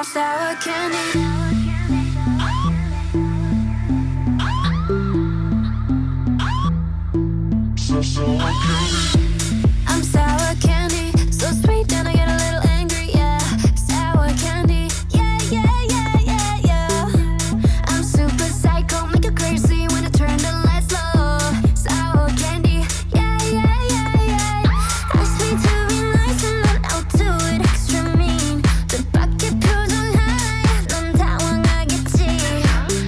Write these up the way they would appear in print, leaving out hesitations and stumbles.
sour candy. I'm sour candy, so sweet and I get a little angry, yeah. Sour candy, yeah, yeah, yeah, yeah, yeah. I'm super psycho, make you crazy when I turn the lights low. Sour candy, yeah, yeah, yeah, yeah. Ask me to be nice and then I'll do it extra mean. 뜻밖의 표정 하나에 넌 당황하겠지.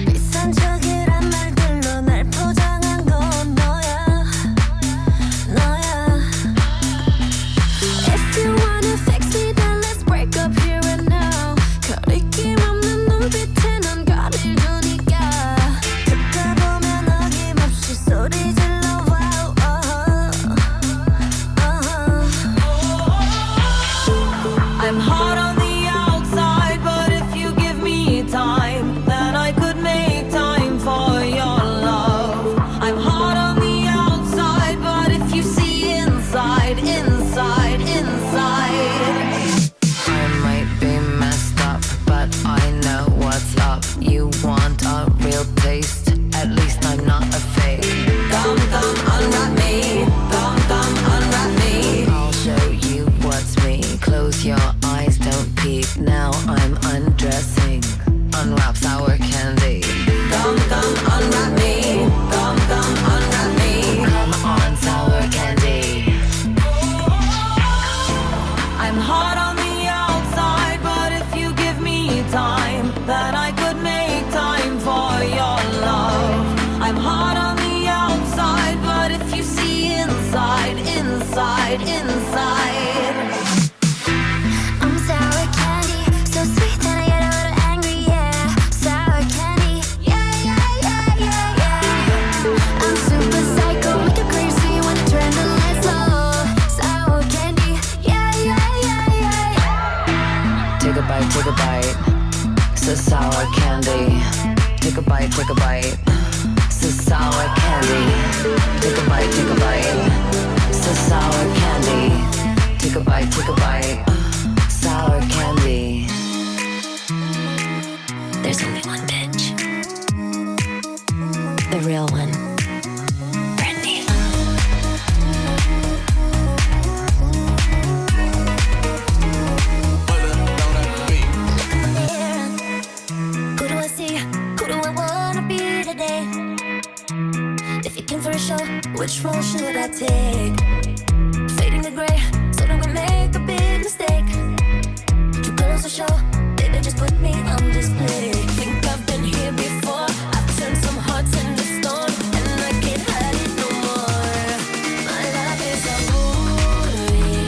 비싼 척이란 말들로 날 포장한 건 너야. If you wanna fix me, then let's break up here and now. 거리낌 없는 눈빛에 넌 거리를 두니까. 듣다 보면 어김없이 소리 질러. Wow, I'm hot on the outside, but if you give me time, then I could make time for your love. I'm hot on the outside, but if you see inside, inside, inside. I might be messed up, but I know what's up. You want a real taste? At least I'm not a fake. Come, come, unwrap me. Come, come, unwrap me. I'll show you what's me. Close your eyes, don't peek. Now I'm undressing. Unwrap sour candy. Come, come, unwrap me. Come, come, unwrap me. Come on, sour candy. I'm hot on the outside, but if you give me time, then I could make time for your love. I'm hot on the outside, but if you see inside, inside, inside. I'm sour candy, so sweet and I get a little angry, yeah. Sour candy, yeah, yeah, yeah, yeah, yeah. I'm super psycho, make you crazy when I turn the lights low. Sour candy, yeah, yeah, yeah, yeah, yeah. Take a bite, take a bite. It's a sour candy. Take a bite, take a bite. It's a sour candy. Take a bite, take a bite. It's a sour candy. Take a bite, take a bite. Sour candy. There's only one bitch. The real one. Brandy. Who do I see? Who do I wanna be today? If you came for a show, which role should I take? Fading to gray, so don't go make a big mistake. Two girls a show, baby, just put me on display. Think I've been here before. I've turned some hearts into stone, and I can't hide it no more. My love is a movie,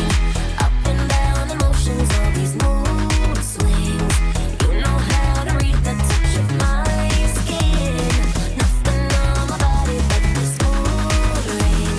up and down emotions, all these mood swings. You know how to read the touch of my skin. Nothing on my body but this mood ring.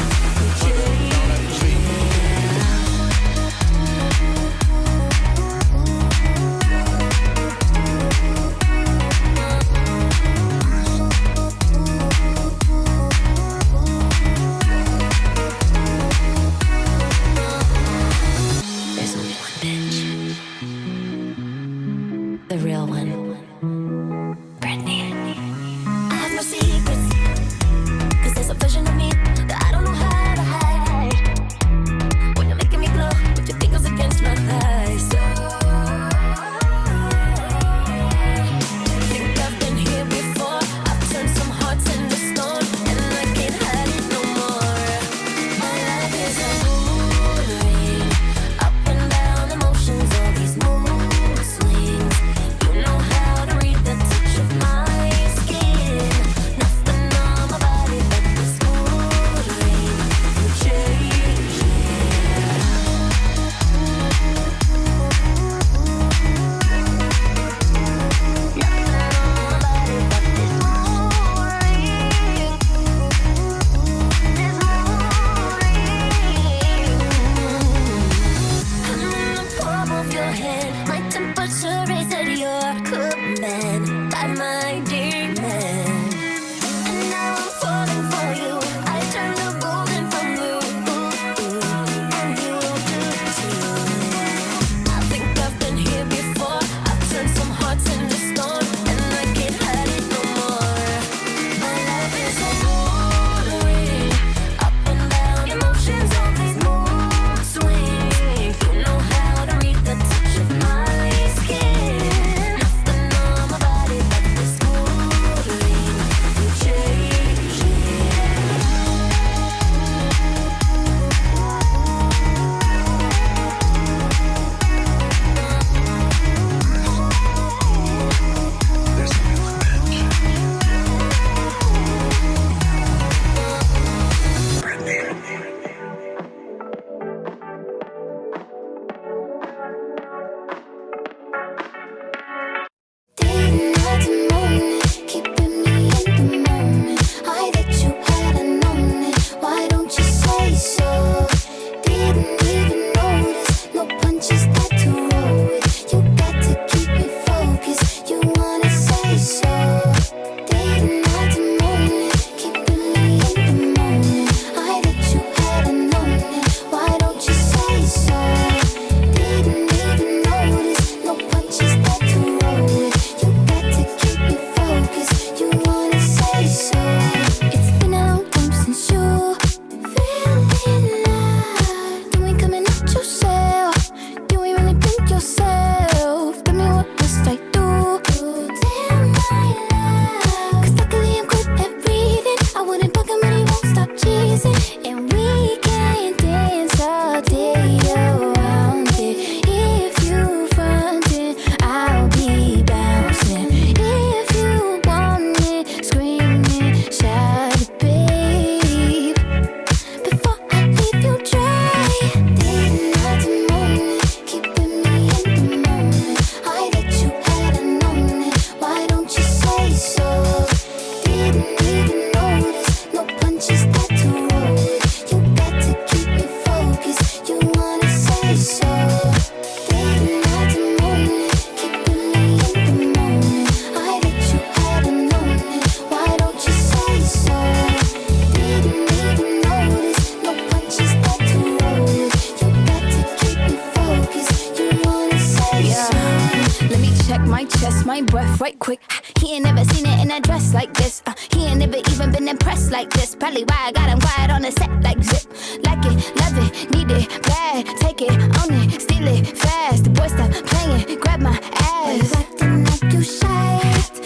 quick. He ain't never seen it in a dress like this. He ain't never even been impressed like this. Probably why I got him quiet on the set like zip. Like it, love it, need it, bad. Take it, own it, steal it, fast. The boy stop playing, grab my ass. Acting like you shy.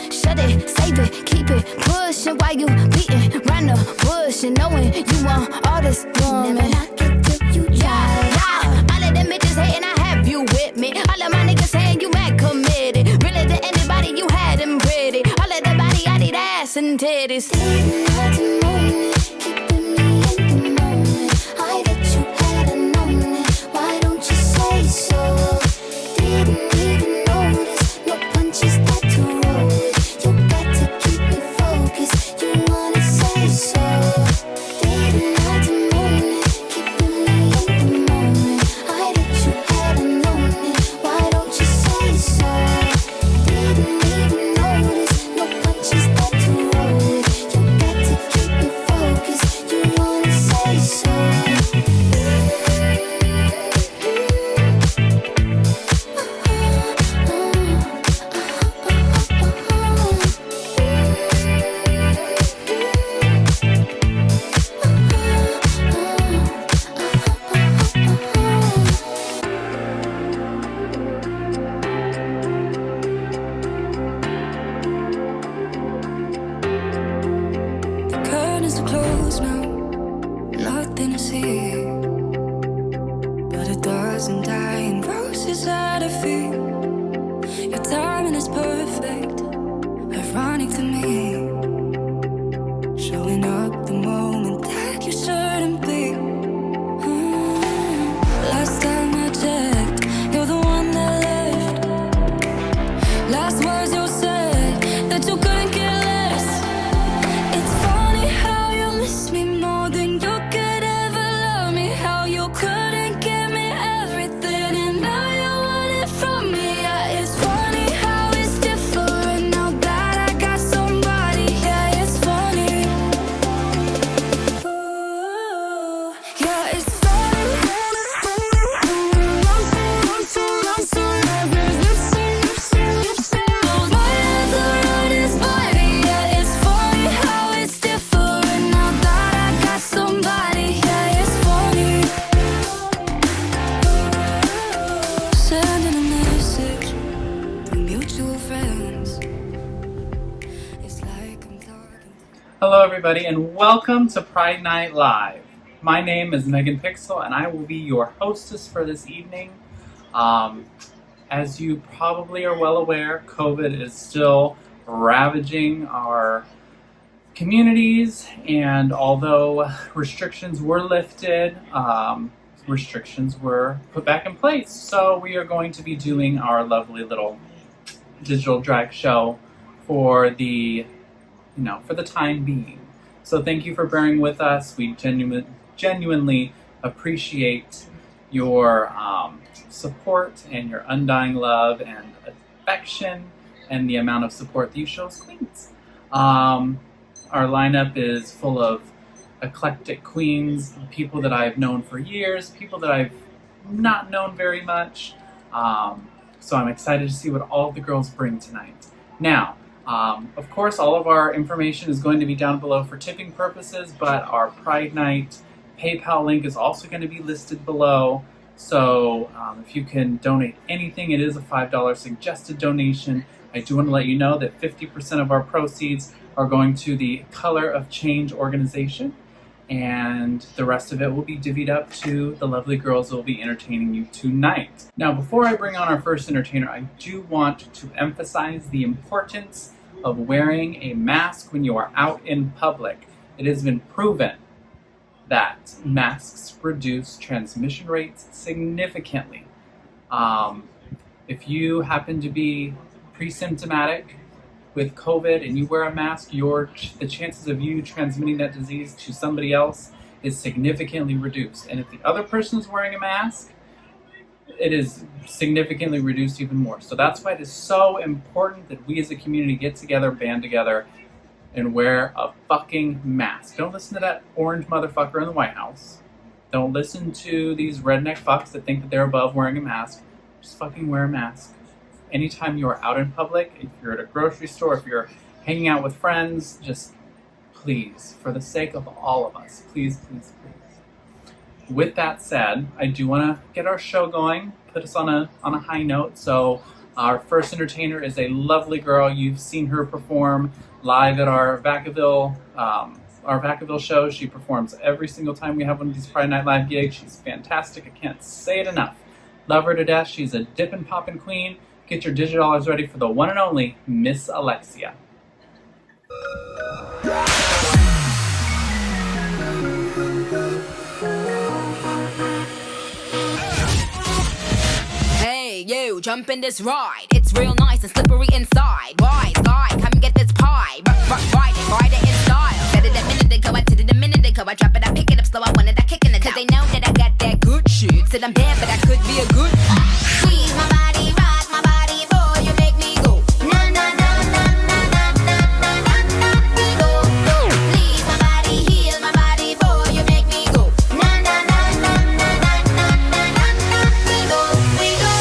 Shut it, save it, keep it, pushing while you beating round the bush and knowing you want all this woman. Never knock it till you try. Yeah. All of them bitches hating, I have you with me. All of my niggas saying you mad committed. Really to anybody you had them pretty. All of the body, I need ass and titties. Didn't have to moan it, keeping me in the moment. I bet you hadn't known it. Why don't you say so? Didn't even notice. No punches that to roll it. You got to keep me focused. You wanna say so? Didn't have to moan it, keeping me in the moment. I bet you hadn't known it. Why don't you say so? Didn't even notice. No punches that to roll it. You got to keep me focused. You wanna say so? The curtains are closed now, nothing to see. But a dozen dying roses at her feet. Your timing is perfect, ironic to me. Showing up the moment that you shouldn't be. Last time I checked, you're the one that left. Last words you said, that you couldn't care less. It's funny how you miss me more than you could ever love me. How you couldn't give me everything and now you want it from me. Yeah, it's funny how it's different now that I got somebody. Yeah, it's funny. Ooh, yeah, it's funny. My hands around his body. Yeah, it's funny how it's different now that I got somebody. Yeah, it's funny. Sending a message to mutual friends. It's like I'm talking. Hello, everybody, and welcome to Pride Night Live. My name is Megan Pixel, and I will be your hostess for this evening. As you probably are well aware, COVID is still ravaging our communities, and although restrictions were lifted, restrictions were put back in place. So we are going to be doing our lovely little digital drag show for the time being. So thank you for bearing with us. We genuinely appreciate your support and your undying love and affection and the amount of support that you show us queens. Our lineup is full of eclectic queens, people that I've known for years, people that I've not known very much. So I'm excited to see what all of the girls bring tonight. Now, of course, all of our information is going to be down below for tipping purposes, but our Pride Night PayPal link is also going to be listed below. So if you can donate anything, it is a $5 suggested donation. I do want to let you know that 50% of our proceeds are going to the Color of Change organization, and the rest of it will be divvied up to the lovely girls that will be entertaining you tonight. Now, before I bring on our first entertainer, I do want to emphasize the importance of wearing a mask when you are out in public. It has been proven that masks reduce transmission rates significantly. If you happen to be pre-symptomatic with COVID and you wear a mask, the chances of you transmitting that disease to somebody else is significantly reduced. And if the other person is wearing a mask, it is significantly reduced even more. So that's why it is so important that we as a community get together, band together, and wear a fucking mask. Don't listen to that orange motherfucker in the White House. Don't listen to these redneck fucks that think that they're above wearing a mask. Just fucking wear a mask. anytime you are out in public, if you're at a grocery store, if you're hanging out with friends, just please, for the sake of all of us, please, please, please. With that said, I do want to get our show going, put us on a high note. So our first entertainer is a lovely girl. You've seen her perform live at our Vacaville show. She performs every single time we have one of these Friday Night Live gigs. She's fantastic. I can't say it enough. Love her to death. She's a dippin' poppin' queen. Get your digital dollars ready for the one and only Miss Alexia. Hey, you, jump in this ride. It's real nice and slippery inside. Wise guy, come get this pie. Ride it in style. Said it a minute ago, I did it a minute ago. I drop it, I pick it up slow, I wanted that kick in the down. Cause they know that I got that good shit. Said I'm bad, but I could be a good. Squeeze my body, rock my body, boy, you make me go. Na na na na na na na na na na. We go, go. Please my body, heal my body, boy, you make me go. Na na na na na na na na na na. We go, we go.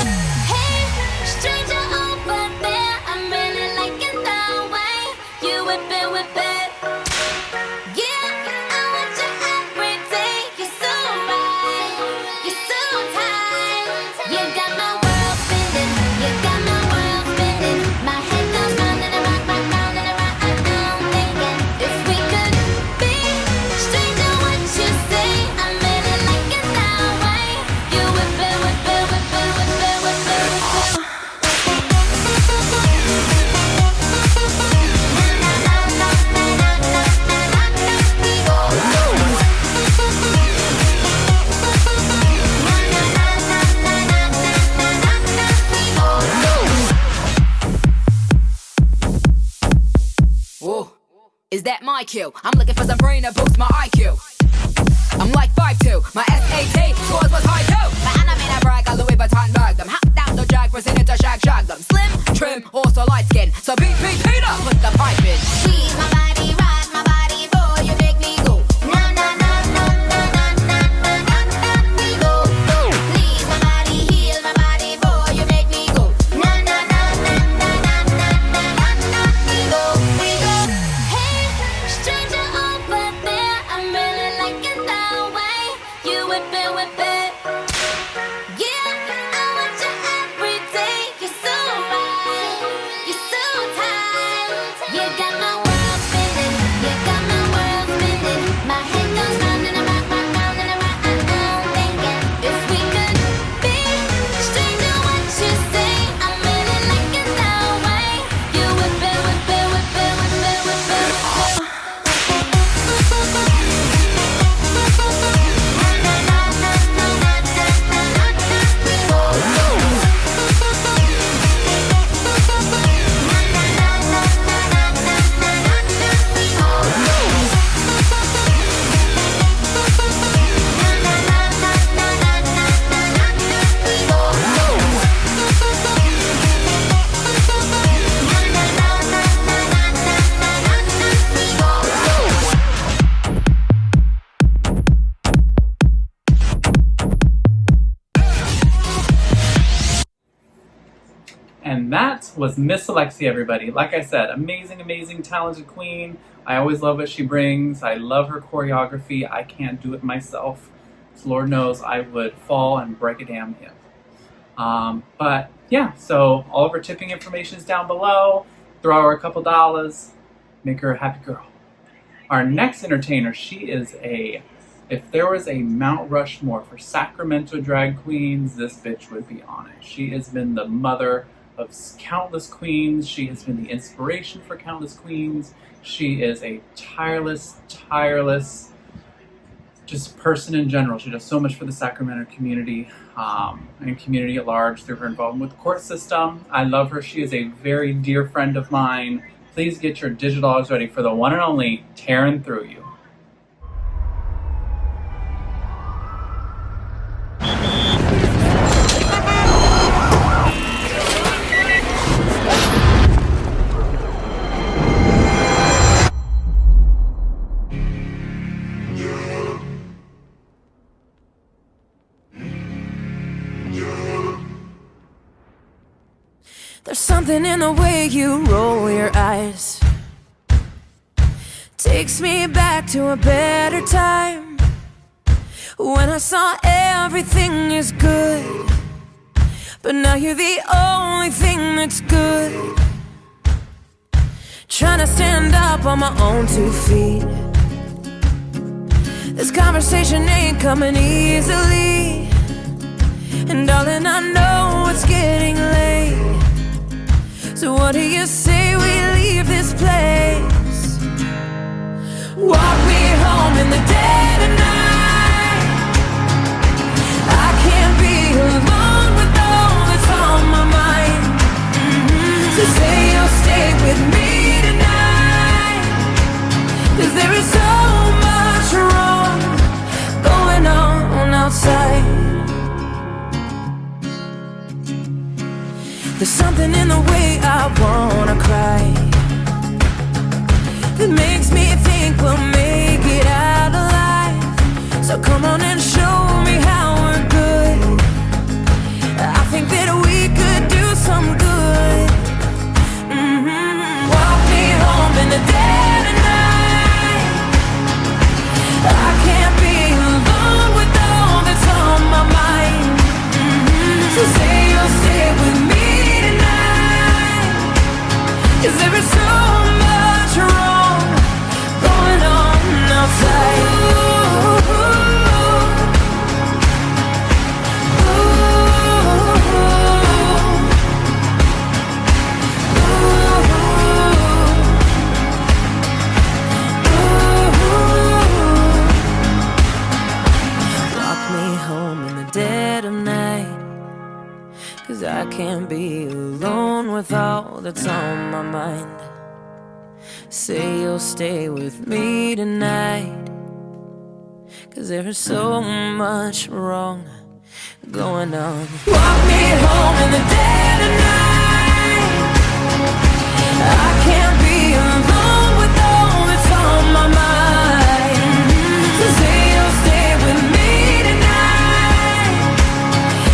Hey, stranger over there, I'm really liking the way you whip it, whip it. Yeah, I want you every day. You're so right, you're so tight. You got my world spinning, you got my world spinning. My head goes round and around, round and around. I'm thinking if we could be stranger, what you say? I'm really liking that way you whip it, whip it, whip it, whip it, whip it, whip it. Ooh, is that my cue? I'm looking for some brain to boost my IQ. I'm like 5'2", my SAT scores was high too. My animator brag, a Louis Vuitton bag them. Hopped down the jag, proceeded to shag them. Slim, trim, also light skin. So beat Peter, put the pipe in. Squeeze my body, rock my body, boy, you make me go. Na na na na na na na na na na. We go, go. Please my body, heal my body, boy, you make me go. Na na na na na na na na na na. We go, we go. Hey, stranger over there, I'm really liking the way you whip it, whip it. Yeah, I want you every day. You're so right, you're so tight. You got my world spinning, you got my world spinning. My head goes round and around, round and around. I'm thinking if we could be stranger, what you say? I'm really liking the way you whip it, whip it, whip it, whip it, whip it, whip it. Na na na na na na na na na. We go, go. Na na na na na na na na na. We go, go. Na na na na na na na na na. We go, go. Na na na na na na na na na. We go, go. And that was Miss Alexia, everybody. Like I said, amazing, amazing, talented queen. I always love what she brings. I love her choreography. I can't do it myself. So Lord knows I would fall and break a damn hip. But yeah, so all of her tipping information is down below. Throw her a couple dollars. Make her a happy girl. Our next entertainer, she is if there was a Mount Rushmore for Sacramento drag queens, this bitch would be on it. She has been the mother of countless queens. She has been the inspiration for countless queens. She is a tireless just person in general. She does so much for the Sacramento community and community at large through her involvement with the court system. I love her. She is a very dear friend of mine. Please get your digital dollars ready for the one and only Taryn Thru-U. There's something in the way you roll your eyes, takes me back to a better time, when I saw everything is good, but now you're the only thing that's good. Trying to stand up on my own 2 feet. This conversation ain't coming easily, and darling, I know it's getting late. So what do you say we leave this place? Walk me home in the dead of night. I can't be alone with all that's on my mind. So say you'll stay with me tonight, 'cause there is so much wrong going on outside. There's something in the way I wanna cry that makes me think we'll make it out alive. So come on and show me how we're good. I think that we could do some good. Walk me home in the dead of night. I can't be alone with all that's on my mind. So say you'll stay with me tonight, 'cause there is so much wrong going on outside. Walk me home in the dead of night, 'cause I can't be alone with all that's on my mind. Say you'll stay with me tonight, 'cause there is so much wrong going on. Walk me home in the dead of night. I can't be alone with all that's on my mind. So say you'll stay with me tonight,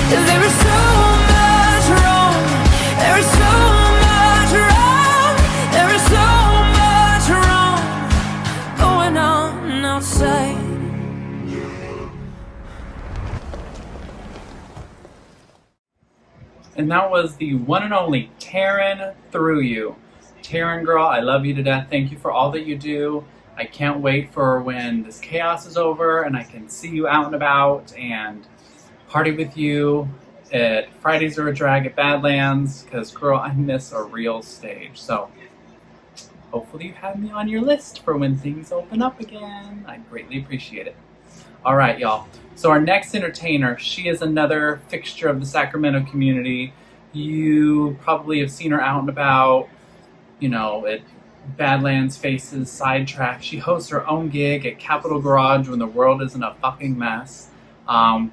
'cause there is so much wrong. There is so much wrong. There is so much wrong going on outside. And that was the one and only Taryn Thru-U. Taryn, girl, I love you to death. Thank you for all that you do. I can't wait for when this chaos is over and I can see you out and about and party with you at Fridays or a Drag at Badlands, because, girl, I miss a real stage. So hopefully you have me on your list for when things open up again. I'd greatly appreciate it. All right, y'all. So our next entertainer, she is another fixture of the Sacramento community. You probably have seen her out and about, you know, at Badlands, Faces, Sidetrack. She hosts her own gig at Capitol Garage when the world isn't a fucking mess.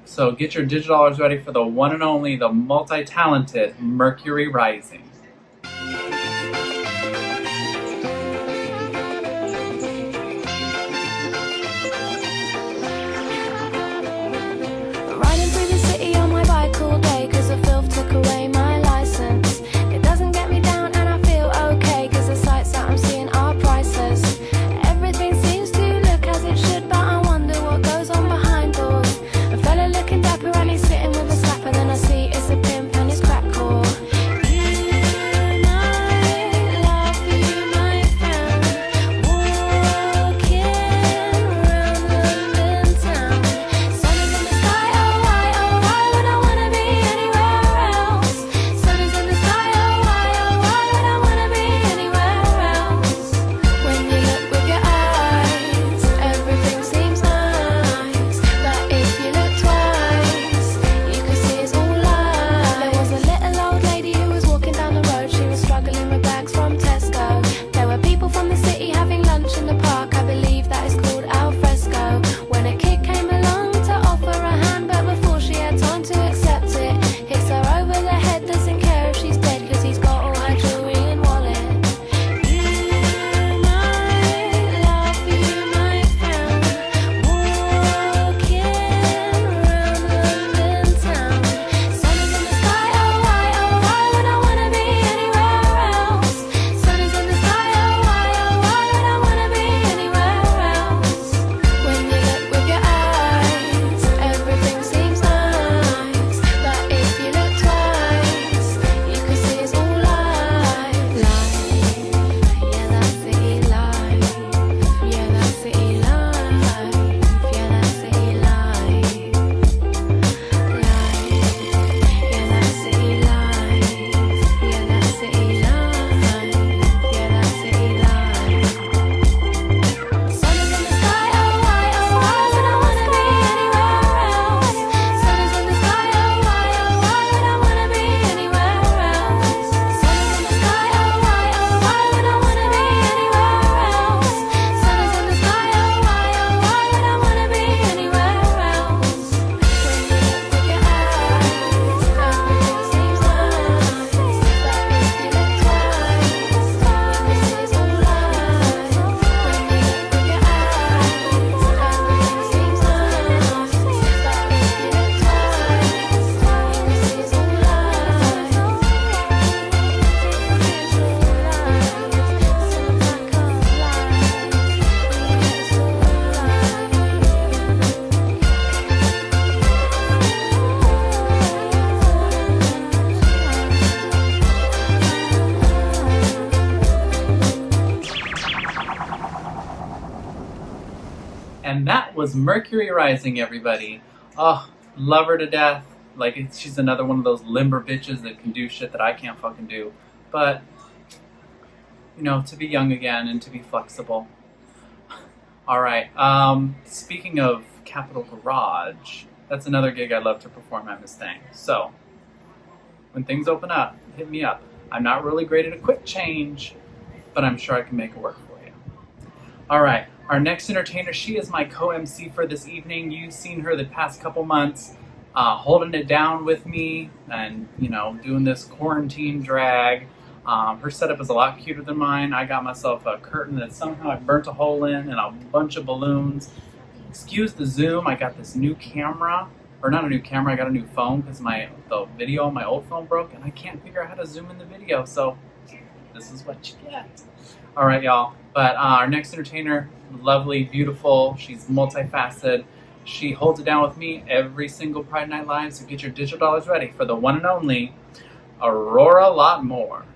So get your $digitals ready for the one and only, the multi-talented Mercury Rising. Riding through the city on my bike all day, 'cause the filth took away my license. It doesn't get me down and I feel okay, 'cause the sights that I'm seeing are priceless. Everything seems to look as it should, but I wonder what goes on behind doors. A fella looking dapper and he's sitting with a slapper, then I see it's a pimp and his crack core. was Mercury Rising, everybody. Oh, love her to death. Like, she's another one of those limber bitches that can do shit that I can't fucking do. But, you know, to be young again and to be flexible. All right. Speaking of Capitol Garage, that's another gig I'd love to perform at Miss Thang. So, when things open up, hit me up. I'm not really great at a quick change, but I'm sure I can make it work for you. All right. Our next entertainer, she is my co-MC for this evening. You've seen her the past couple months, holding it down with me and, you know, doing this quarantine drag. Her setup is a lot cuter than mine. I got myself a curtain that somehow I burnt a hole in and a bunch of balloons. Excuse the zoom. I got this new camera, or not a new camera, I got a new phone because the video on my old phone broke and I can't figure out how to zoom in the video, so this is what you get. All right, y'all. But our next entertainer, lovely, beautiful. She's multifaceted. She holds it down with me every single Pride Night Live, so get your digital dollars ready for the one and only Aurora Lot More.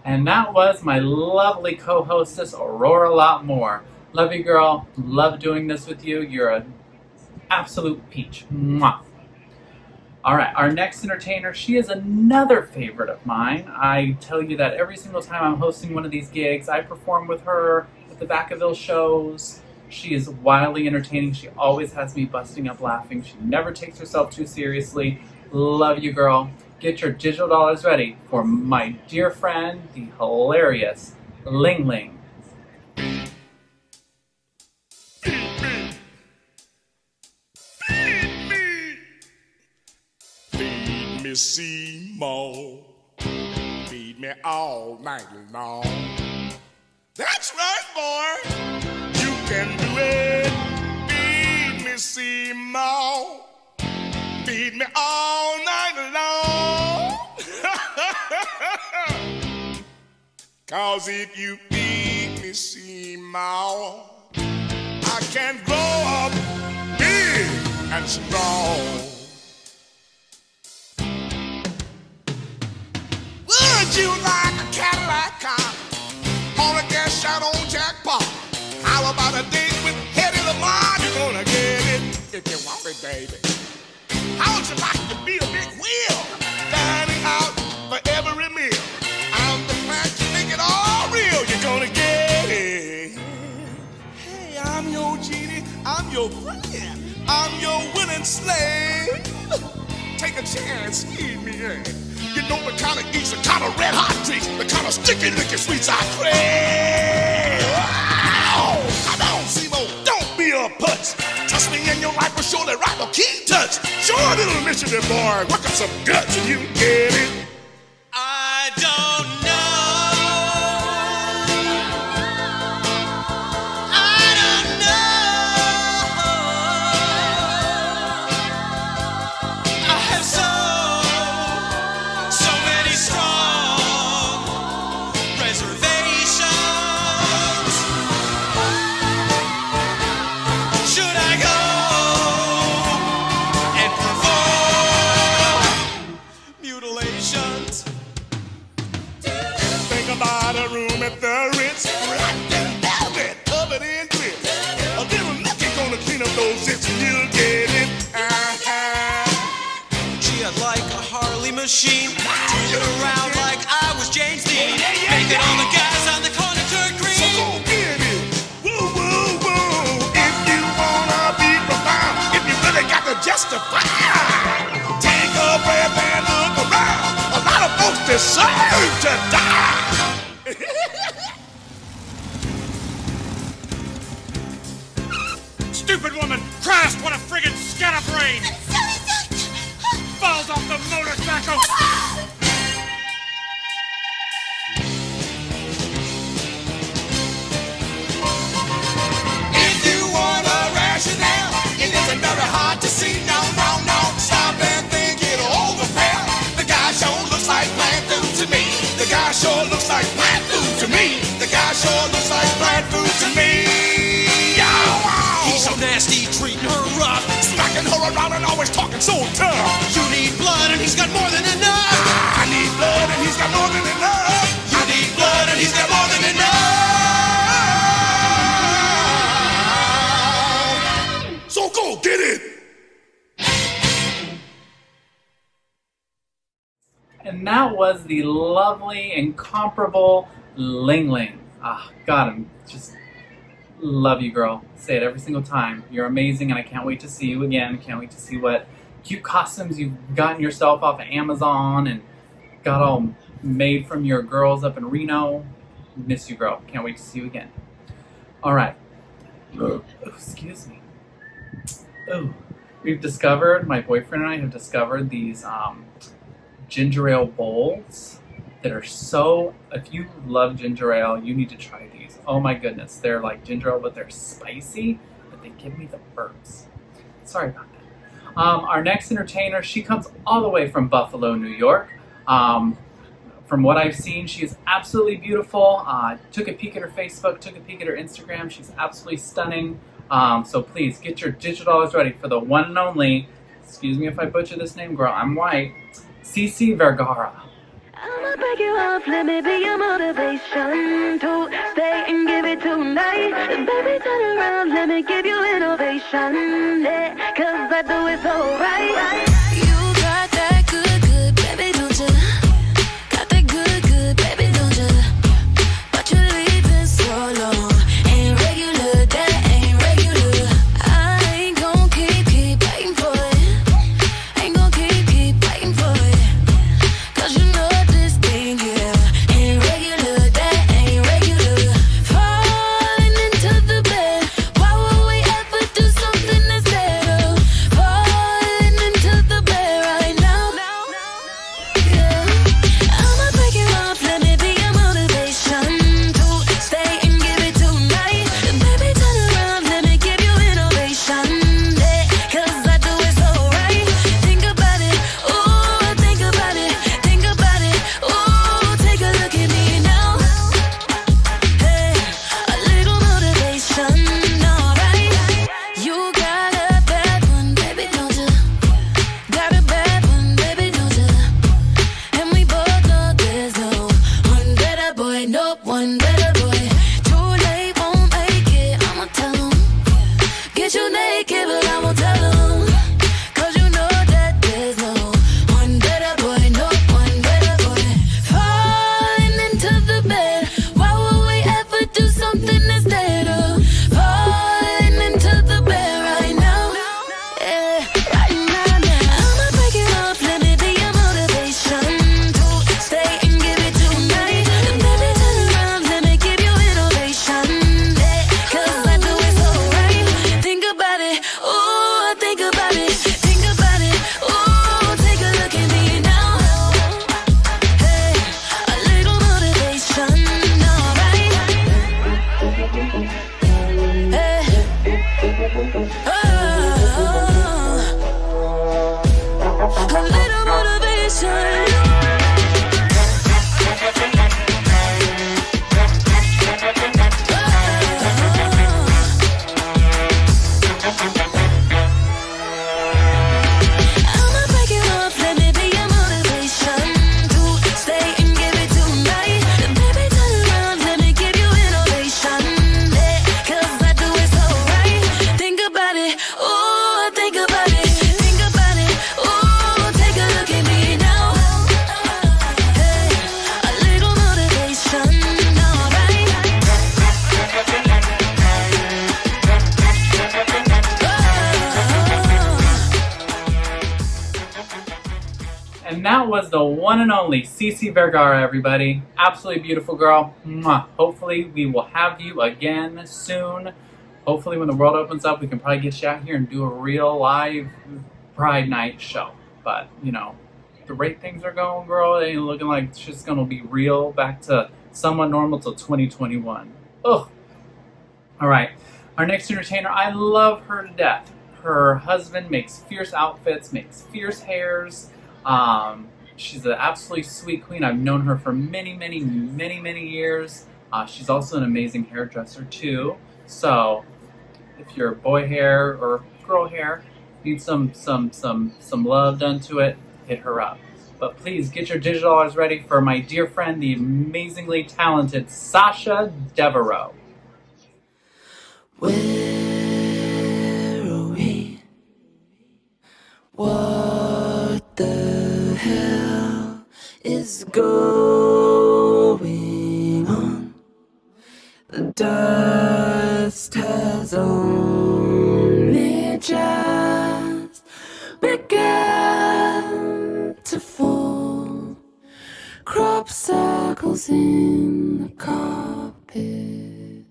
And that was my lovely co-hostess, Aurora Lot More. Love you, girl. Love doing this with you. You're an absolute peach. Mwah. All right, our next entertainer, she is another favorite of mine. I tell you that every single time I'm hosting one of these gigs, I perform with her at the Vacaville shows. She is wildly entertaining. She always has me busting up laughing. She never takes herself too seriously. Love you, girl. Get your digital dollars ready for my dear friend, the hilarious Ling Ling. Seymour, feed me all night long. That's right, boy. You can do it. Feed me, Seymour. Feed me all night long. 'Cause if you feed me, Seymour, I can grow up big and strong. Would you like a Cadillac car or a gas shot on jackpot? How about a date with Hedy Lamarr? You're gonna get it if you want it, baby. How would you like to be a big wheel, dining out for every meal? I'm the man to make it all real. You're gonna get it. Hey, I'm your genie, I'm your friend, I'm your willing slave. Take a chance, feed me in. You know the kind of geeks, the kind of red hot drinks, the kind of sticky licky sweets I crave. Wow! Come on, Seymour, don't be a putz. Trust me, and your life will surely rock a key touch. Sure, little missionary boy, work up some guts and you can get it. I don't know. Machine, turn it around like I was James Dean. Make it on the gas on the corner, turn green. So go get it, woo woo woo. If you wanna be profound, if you really got to justify, take a breath and look around. A lot of folks deserve to die. Stupid woman, Christ, what a friggin' scatterbrain! Falls off the motorcycle. If you want a rationale, it isn't very hard to see. No, no, no. Stop and think it over, pal. The guy sure looks like plant food to me. The guy sure looks like plant food to me. The guy sure looks like plant food to me. He's so nasty, treating her rough, smacking her around and always talking so tough. You need blood and he's got more than enough. I need blood and he's got more than enough. You need blood and he's got more than enough. So go get it. And that was the lovely, incomparable Ling Ling. Ah, God, I'm just love you, girl. Say it every single time. You're amazing, and I can't wait to see you again. Can't wait to see what cute costumes you've gotten yourself off of Amazon and got all made from your girls up in Reno. Miss you, girl. Can't wait to see you again. All right. Oh, excuse me. Oh, we've discovered, my boyfriend and I have discovered these ginger ale bowls that are so, if you love ginger ale, you need to try these. Oh my goodness, they're like ginger ale, but they're spicy, but they give me the burps. Sorry about that. Our next entertainer, she comes all the way from Buffalo, New York. From what I've seen, she is absolutely beautiful. Took a peek at her Facebook, took a peek at her Instagram. She's absolutely stunning. So please get your digital dollars ready for the one and only, excuse me if I butcher this name, girl, I'm white, Cece Vergara. I'ma break you off, let me be your motivation to stay and give it tonight. Baby, turn around, let me give you innovation, yeah, 'cause I do it so right. You got the one and only Cece Vergara, everybody. Absolutely beautiful girl. Mwah. Hopefully we will have you again soon. Hopefully when the world opens up, we can probably get you out here and do a real live Pride Night show. But, you know, the rate things are going, girl, it ain't looking like it's just going to be real back to somewhat normal till 2021. Ugh. All right. Our next entertainer, I love her to death. Her husband makes fierce outfits, makes fierce hairs. She's an absolutely sweet queen. I've known her for many, many, many, many years. She's also an amazing hairdresser too. So if you're boy hair or girl hair, need some love done to it, hit her up. But please get your digital dollars ready for my dear friend, the amazingly talented Sasha Devaroe. Where are we? What the hell is going on? The dust has only just begun to fall. Crop circles in the carpet,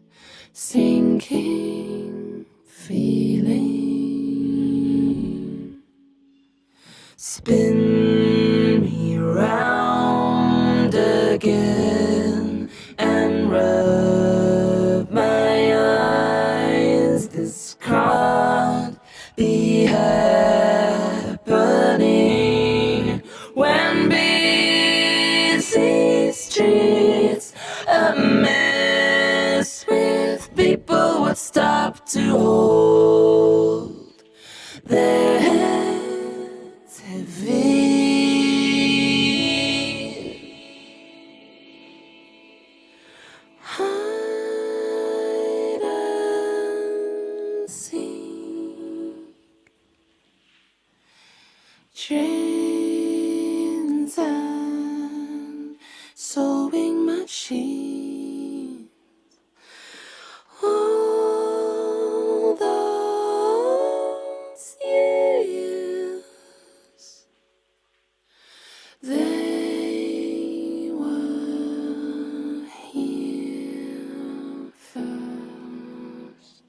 sinking feeling. Spin me round again and rub my eyes. This can't be happening when busy streets a mess with people would stop to hold their heads heavy. Hide and seek, trains and sewing machines. All those years, they were here first.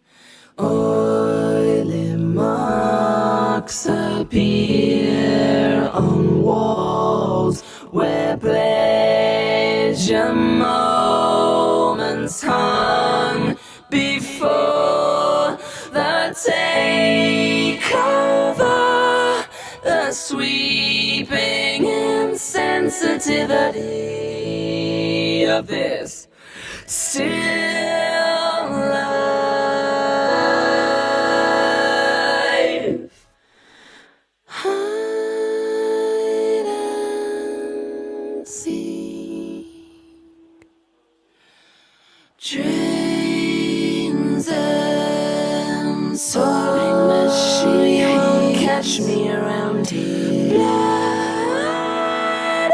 Oily marks appear on walls where pleasure moments hung before the takeover, the sweeping insensitivity of this still life. Hide and seek, trains and soaring machines. You won't catch me around here. Blood and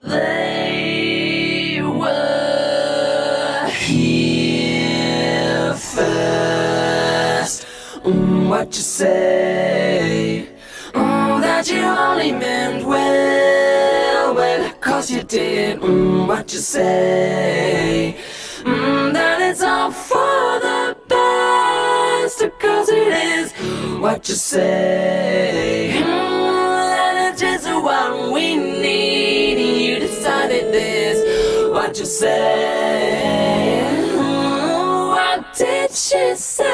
they were here first. What you say? That you only meant well, 'cause you did. What you say? That it's all for the best, 'cause it is. What you say? That it's just what we need. You decided this. What you say? What did she say?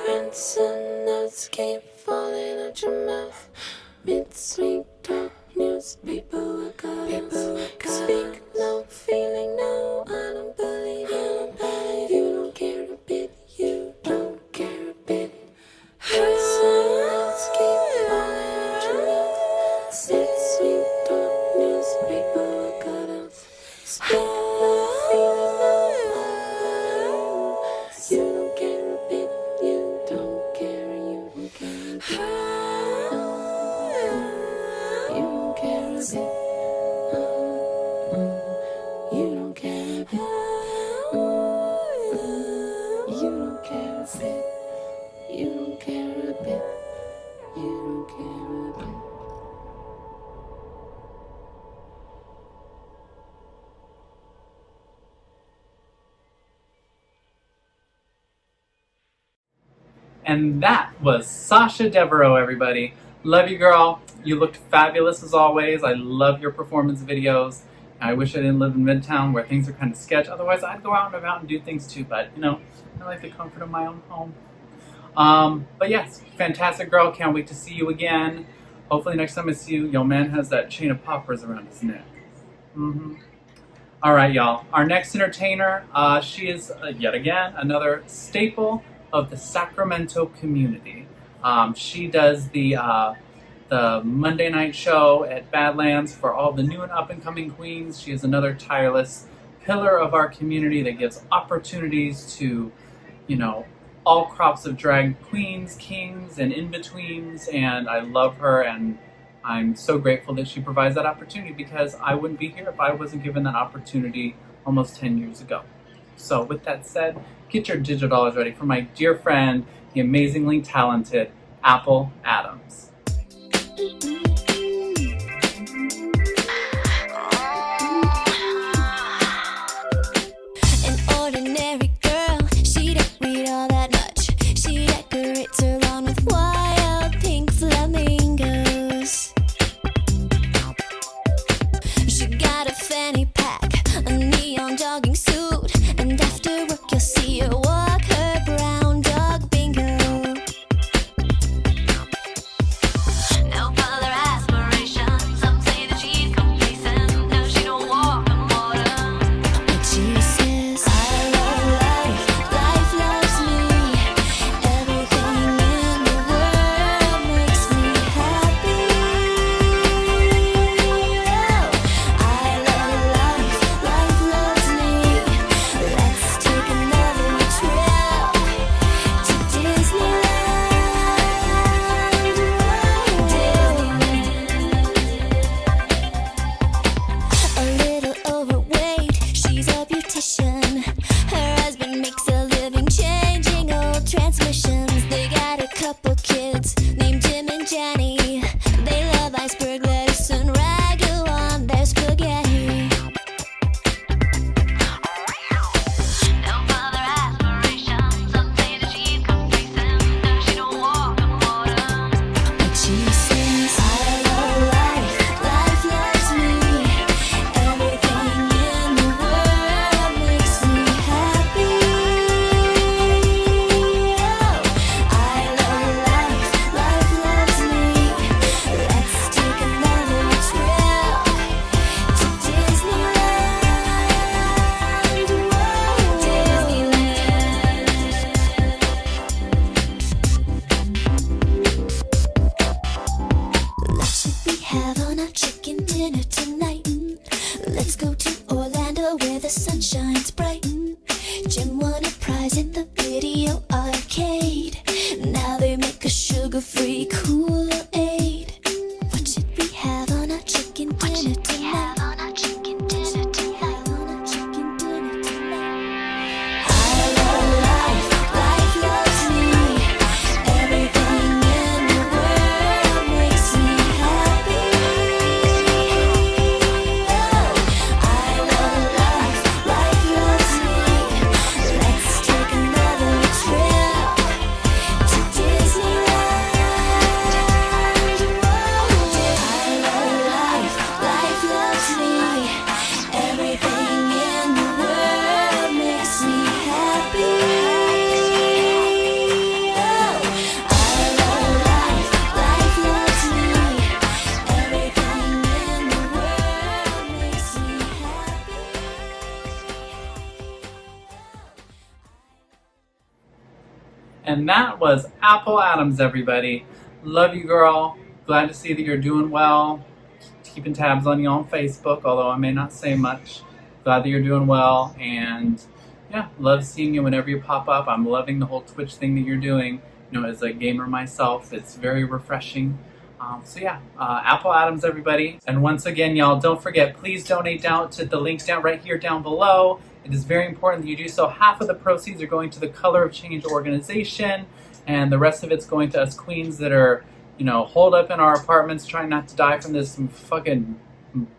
Ransom notes keep falling out your mouth. Mid-sweet talk news, people are caught. Speak no, feeling no. I don't believe you. You don't care a bit. You don't care a bit. Ransom notes keep falling out your mouth. Mid-sweet talk news, people are caught. Speak no, feeling no. You don't care a bit. You don't care. You don't care. You don't care a bit. And that was Sasha Devaroe, everybody. Love you, girl. You looked fabulous as always. I love your performance videos. I wish I didn't live in Midtown where things are kind of sketch. Otherwise, I'd go out and about and do things too. But, you know, I like the comfort of my own home. But yes, fantastic girl. Can't wait to see you again. Hopefully next time I see you, your man has that chain of poppers around his neck. All right, y'all. Our next entertainer, she is yet again another staple of the Sacramento community. She does the Monday night show at Badlands for all the new and up-and-coming queens. She is another tireless pillar of our community that gives opportunities to, you know, all crops of drag queens, kings, and in-betweens, and I love her, and I'm so grateful that she provides that opportunity because I wouldn't be here if I wasn't given that opportunity almost 10 years ago. So with that said, get your digital dollars ready for my dear friend, the amazingly talented Apple Adams. An ordinary girl, she don't read all that much. She decorates her lawn with wild pink flamingos. She got a fanny pack, a neon jogging suit, and after work you'll see her walk her brown dog bingo. No further aspirations. Some say that she's complacent. No, she don't walk on water. But she says, I love life, life loves me. Everything in the world makes me happy. Oh, I love life, life loves me. Let's take another trip to Disneyland. A little overweight, she's a beautician. Her husband makes a living changing old transmissions. They got a couple kids named Jim and Jenny. They love iceberg lettuce and ragu on their spaghetti. No further aspirations. Some say that she's complacent. No, she don't walk on water. But she says, I love life, life loves me. Everything in the world makes me happy. Oh, I love life, life loves me. Let's take another trip to Disneyland. What should we have on our chicken dinner tonight? Let's go to Orlando where the sun shines bright. Jim won a prize in the video arcade. Now they make a sugar-free Kool-Aid. What should we have on our chicken dinner tonight? I love life, life loves me. Everything in the world makes me happy. Oh, I love life, life loves me. Let's take another trip to Disneyland. I love life, life loves me. Everything in the world makes me happy. Oh, I love life, life loves me. Everything in the world makes me happy. And that was Apple Adams, everybody. Love you, girl. Glad to see that you're doing well. Keeping tabs on you on Facebook, although I may not say much. Glad that you're doing well. And yeah, love seeing you whenever you pop up. I'm loving the whole Twitch thing that you're doing. You know, as a gamer myself, it's very refreshing. So yeah, Apple Adams, everybody. And once again, y'all, don't forget, please donate down to the link down right here down below. It is very important that you do so. Half of the proceeds are going to the Color of Change organization, and the rest of it's going to us queens that are, you know, holed up in our apartments trying not to die from this fucking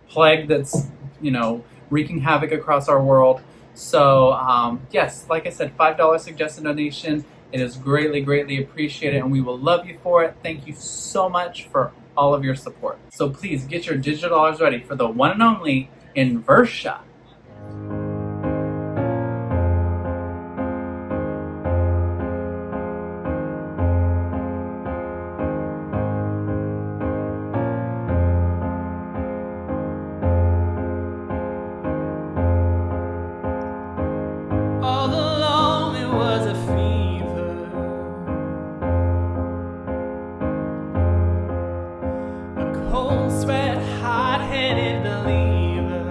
plague that's, you know, wreaking havoc across our world. So yes, like I said, $5 suggested donation It is greatly, greatly appreciated, and we will love you for it. Thank you so much for all of your support. So please get your digital dollars ready for the one and only Invertia. All along it was a fever, a cold sweat, hot-headed believer.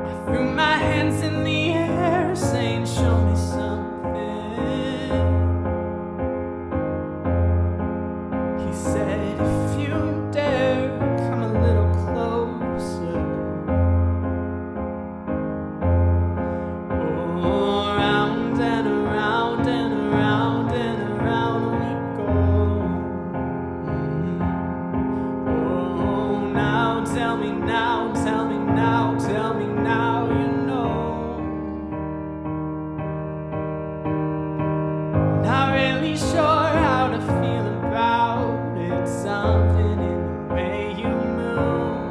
I threw my hands in the air saying, show me something. He said, if you dare, come a little closer. Round and around and around and around we go. Oh, now tell me now, tell me now, tell me now, you know. Not really sure how to feel about it. Something in the way you move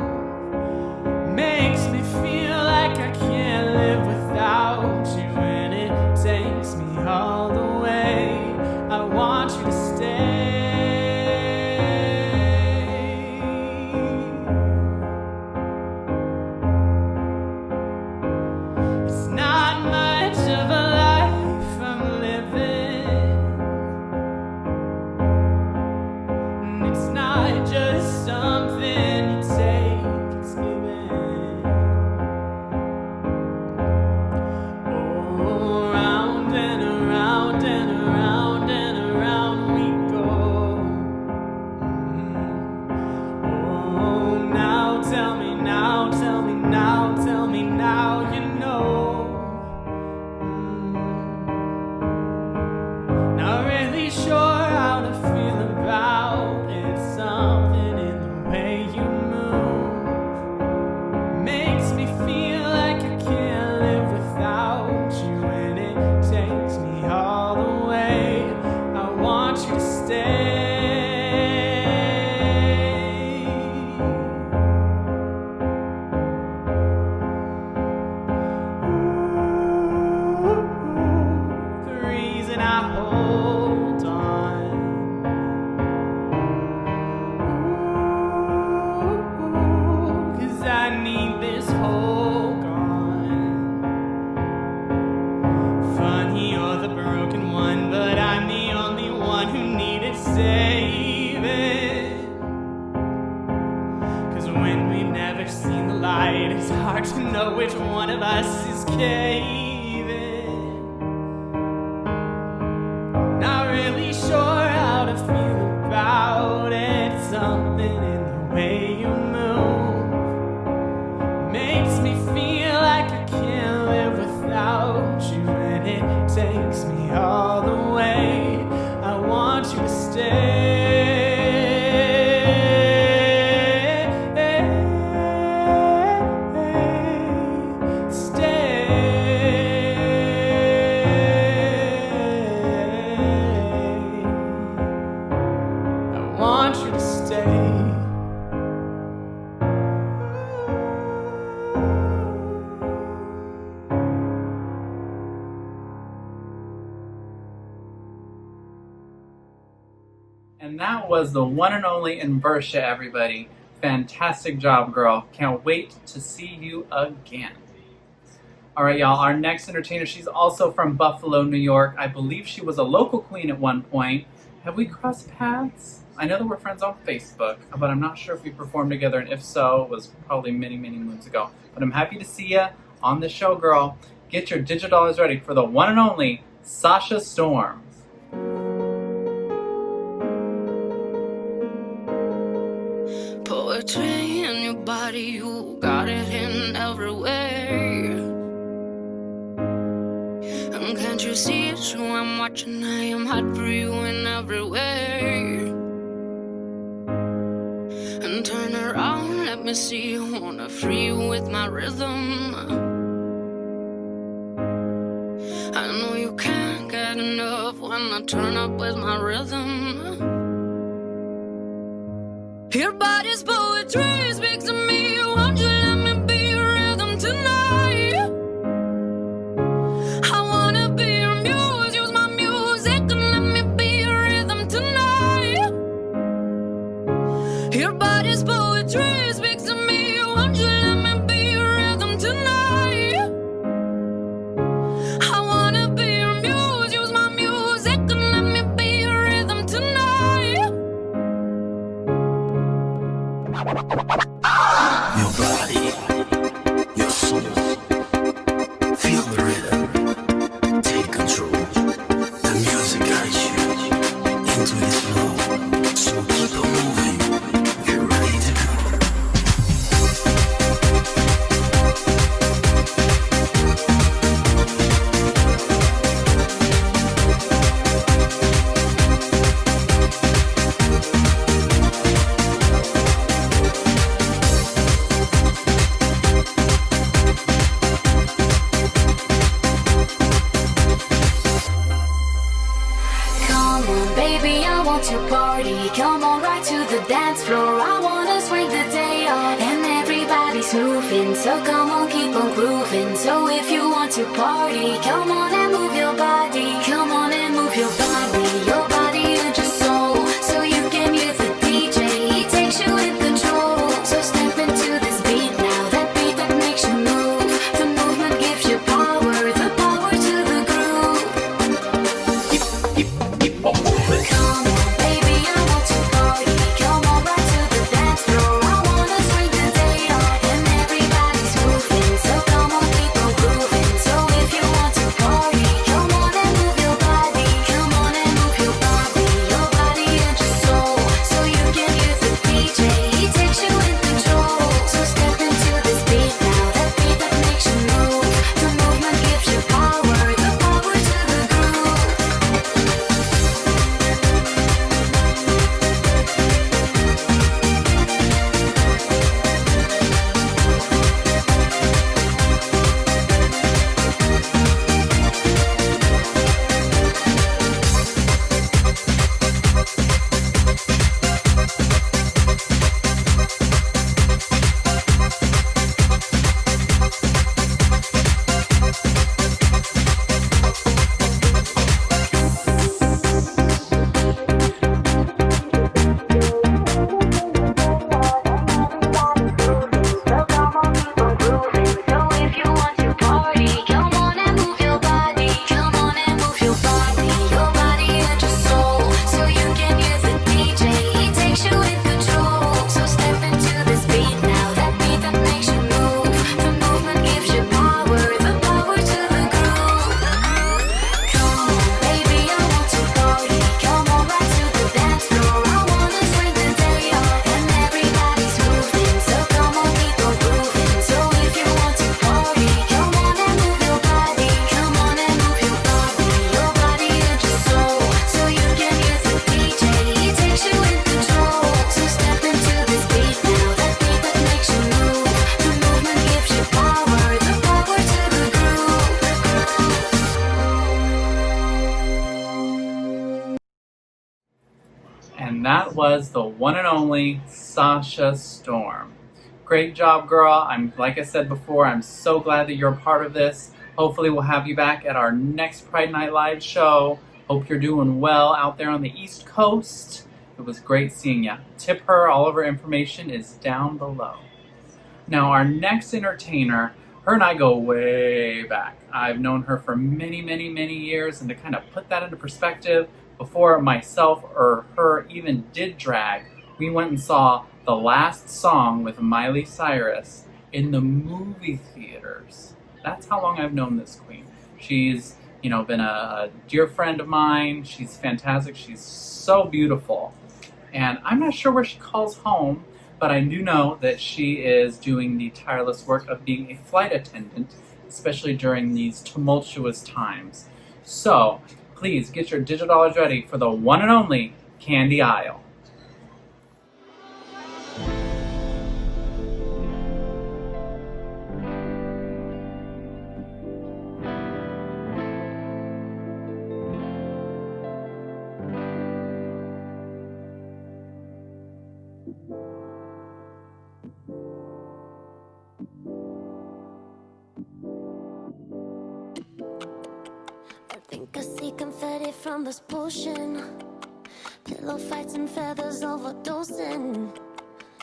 makes me feel like I can't live without you, and it takes me all the way. I want you to stay. It's not much of a life I'm living, and it's not just something you take, it's given. Oh, round and around and around and around we go. Oh, now tell me now, tell me now, tell me now, you know. Not really sure how to feel about it. Something in the way you move makes me feel like I can't live without you, and it takes me all the way. I want you to stay. The reason I hold on, 'cause I need this whole gone. Funny, you're the broken one, but I'm the only one who needed saving. 'Cause when we've never seen the light, it's hard to know which one of us is caving. Not really sure how to feel about it. Something in the way you move makes me feel like I can't live without you, and it takes me all the way. I want you to stay. I want you to stay. And that was the one and only Invertia, everybody. Fantastic job, girl. Can't wait to see you again. All right, y'all. Our next entertainer, she's also from Buffalo, New York. I believe she was a local queen at one point. Have we crossed paths? I know that we're friends on Facebook, but I'm not sure if we performed together, and if so, it was probably many, many moons ago. But I'm happy to see you on the show, girl. Get your digital dollars ready for the one and only Sasha Storm. Poetry in your body, you got it in everywhere. And can't you see it's who I'm watching? I am hot for you in everywhere. And turn around, let me see you. Wanna free you with my rhythm. I know you can't get enough when I turn up with my rhythm. Your body's poetry speaks to me. Won't you let me be your rhythm tonight? I wanna be your muse, use my music and let me be your rhythm tonight. Your body's poetry speaks to me. Won't you let me be your rhythm tonight? I wanna be your muse, use my music and let me be your rhythm tonight. Your body, your soul, feel the rhythm, take control. The music guides you into this flow, so keep on moving, get ready to go. Come on, baby, I want to party. Come on, right to the dance floor. I wanna swing the day on, and everybody's moving. So come on, keep on grooving. So if you want to party, come on and move your body. Come on and move your body and your soul. So you can hear the DJ, he takes you in control. So step into this beat now, that beat that makes you move. The movement gives you power, the power to the groove. Come on, baby, I want to party. Come on, right to the dance floor. I wanna swing the day on, and everybody's moving. So come on, keep on grooving. So if you want to party, come on and move your body. Come on and move your body and your soul. So you can hear the DJ, he takes you in control. So step into this beat now, that beat that makes you move. The movement gives you power, the power to the groove. So if you want to party, come on and move your body. Come on and move your body and your soul. So you can hear the DJ, he takes you in control. So step into this beat now, that beat that makes you move. The movement gives you power, the power to the groove. Come on, baby, I want to party. Come on, right to the dance floor. I wanna swing the day on, and everybody's moving. So come on, keep on grooving. So if you want to party, come on and move your body. Come on and move your body and your soul. So you can hear the DJ, he takes you in control. So step into this beat now, that beat that makes you move. The movement gives you power, the power to the groove. And that was the one and only Sasha Storm. Great job, girl. Like I said before, I'm so glad that you're a part of this. Hopefully we'll have you back at our next Pride Night Live show. Hope you're doing well out there on the East Coast. It was great seeing you. Tip her. All of her information is down below. Now, our next entertainer, her and I go way back. I've known her for many, many, many years, and to kind of put that into perspective, before myself or her even did drag, we went and saw The Last Song with Miley Cyrus in the movie theaters. That's how long I've known this queen. She's, been a dear friend of mine. She's fantastic. She's so beautiful. And I'm not sure where she calls home, but I do know that she is doing the tireless work of being a flight attendant, especially during these tumultuous times. So, please get your digital dollars ready for the one and only Kandy Aisle. I think I see confetti from this potion. Pillow fights and feathers overdosing.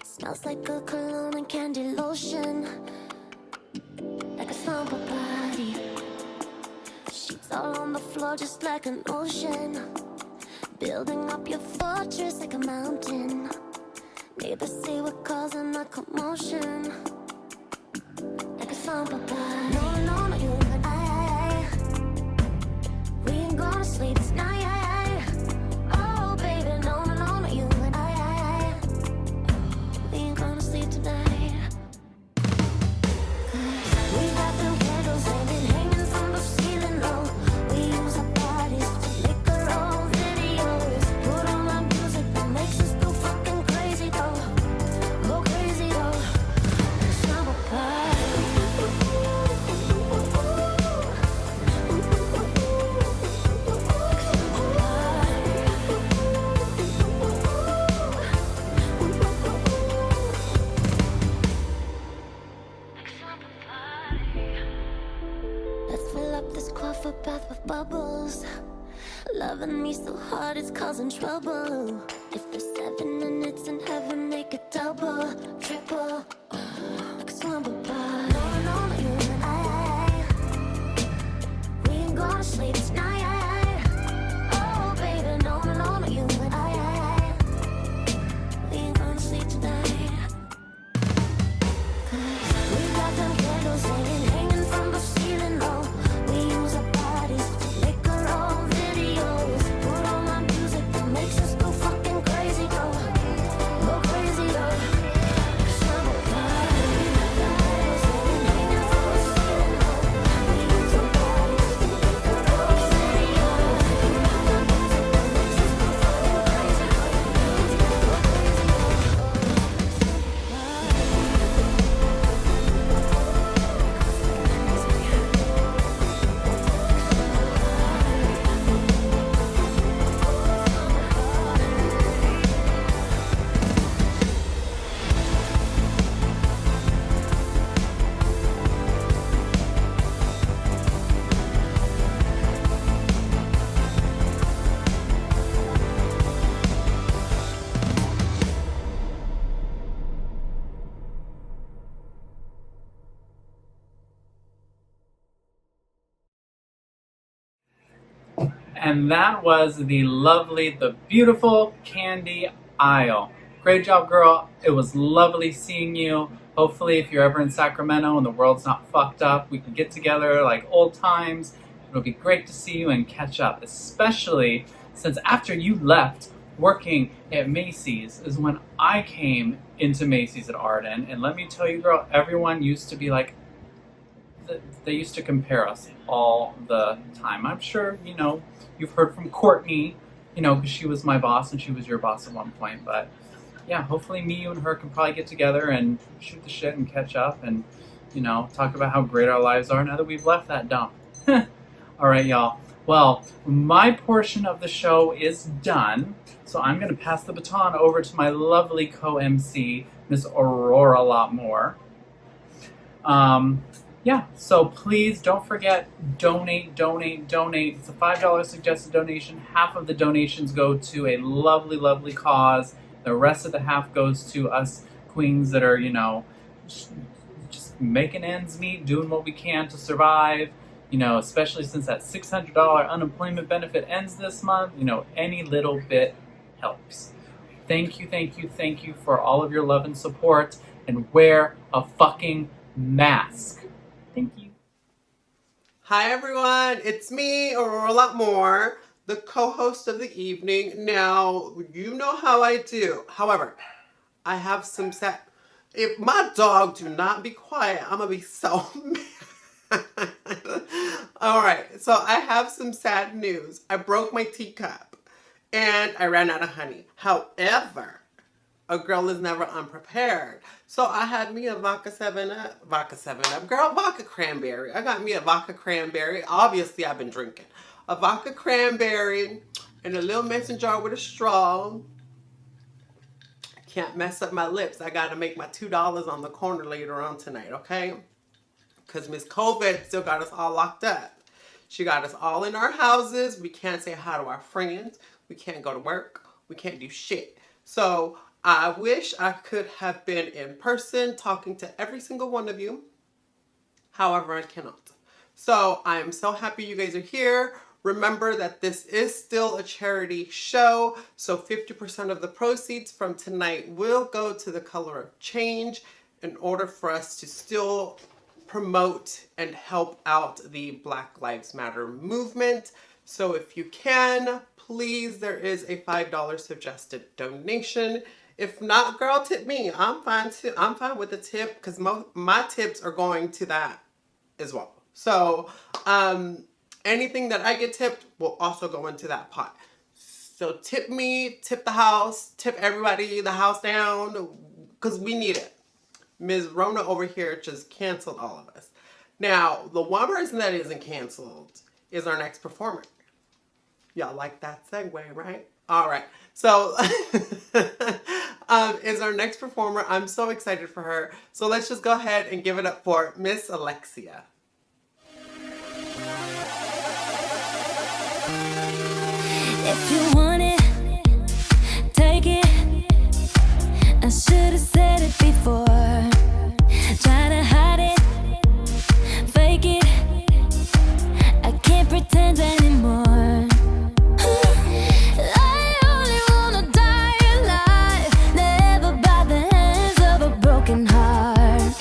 Smells like a cologne and candy lotion. Like a slumber party. Sheets all on the floor just like an ocean. Building up your fortress like a mountain. Neighbors say we're causing a commotion. Like a slumber party. No, no, no, you and I. We ain't gonna sleep tonight. Oh, baby, no, no, no, no, you and I. We ain't gonna sleep tonight. We got them candles hanging from the ceiling low. We use our bodies to make our own videos. Put on our music that makes us go fucking crazy though. Go crazy though. Summer party. Let's fill up this coffee bath with bubbles. Loving me so hard it's causing trouble. If there's 7 and it's in heaven, make it double, triple. Like a slumber party. No, no, no, you and I. We ain't gonna sleep tonight. Oh, baby, no, no, no, no, you and I. We ain't gonna sleep tonight. We got them candles hanging from the ceiling low. We use our bodies to make our own videos. Put on our music that makes us go fucking crazy though. Go crazy though. Summer party. Candles hanging from the ceiling low. We use our bodies to make our own videos. Put on our music that makes us go fucking crazy though. Go crazy though. And that was the lovely, the beautiful Kandy Aisle. Great job, girl. It was lovely seeing you. Hopefully, if you're ever in Sacramento and the world's not fucked up, we can get together like old times. It'll be great to see you and catch up, especially since after you left working at Macy's is when I came into Macy's at Arden. And let me tell you, girl, everyone used to be like, they used to compare us all the time. I'm sure, you've heard from Courtney, because she was my boss and she was your boss at one point. But yeah, hopefully me, you, and her can probably get together and shoot the shit and catch up and, talk about how great our lives are now that we've left that dump. All right, y'all. Well, my portion of the show is done. So I'm going to pass the baton over to my lovely co-MC, Miss Aurora a lot more. Yeah, so please don't forget, donate. It's a $5 suggested donation. Half of the donations go to a lovely, lovely cause. The rest of the half goes to us queens that are, just making ends meet, doing what we can to survive, especially since that $600 unemployment benefit ends this month. Any little bit helps. Thank you for all of your love and support, and wear a fucking mask. Thank you. Hi everyone, it's me, Aurora a lot more, the co-host of the evening. Now, you know how I do. However, I have some sad... If my dog do not be quiet, I'm gonna be so mad. Alright, so I have some sad news. I broke my teacup and I ran out of honey. However, a girl is never unprepared. So I had me a vodka 7-Up. Girl, vodka cranberry. I got me a vodka cranberry. Obviously, I've been drinking. A vodka cranberry in a little mason jar with a straw. Can't mess up my lips. I gotta make my $2 on the corner later on tonight, okay? Because Miss COVID still got us all locked up. She got us all in our houses. We can't say hi to our friends. We can't go to work. We can't do shit. So I wish I could have been in person talking to every single one of you. However, I cannot. So I'm so happy you guys are here. Remember that this is still a charity show. So 50% of the proceeds from tonight will go to the Color of Change in order for us to still promote and help out the Black Lives Matter movement. So if you can, please, there is a $5 suggested donation. If not, girl, tip me. I'm fine too. I'm fine with the tip because my tips are going to that as well. So anything that I get tipped will also go into that pot. So tip me, tip the house, tip everybody, the house down, because we need it. Ms. Rona over here just canceled all of us. Now, the one person that isn't canceled is our next performer. Y'all like that segue, right? All right. So is our next performer. I'm so excited for her. So let's just go ahead and give it up for Miss Alexia. If you want it, take it. I should have said it before. Try to hide it, fake it. I can't pretend anymore. I only wanna die alive, never by the hands of a broken heart.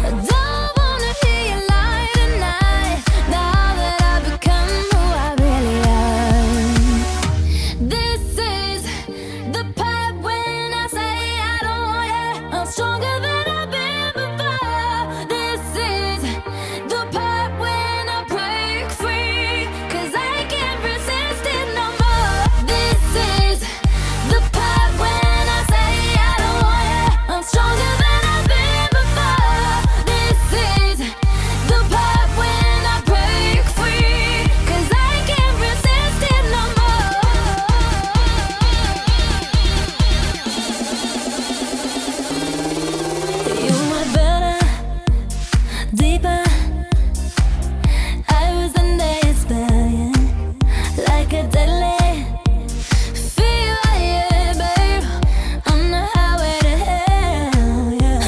I don't wanna hear you lie tonight, now that I've become who I really am. This is the part when I say I don't want you. I'm stronger than I've been before. This is the part when I break free, 'cause I can't resist it no more. This is the part when I say I don't want you. I'm stronger than I've been before. This is the part when I break free, 'cause I can't resist it no more. You were better, deeper. I was in there spelling like a deadly fever, yeah, babe. On the highway to hell, yeah.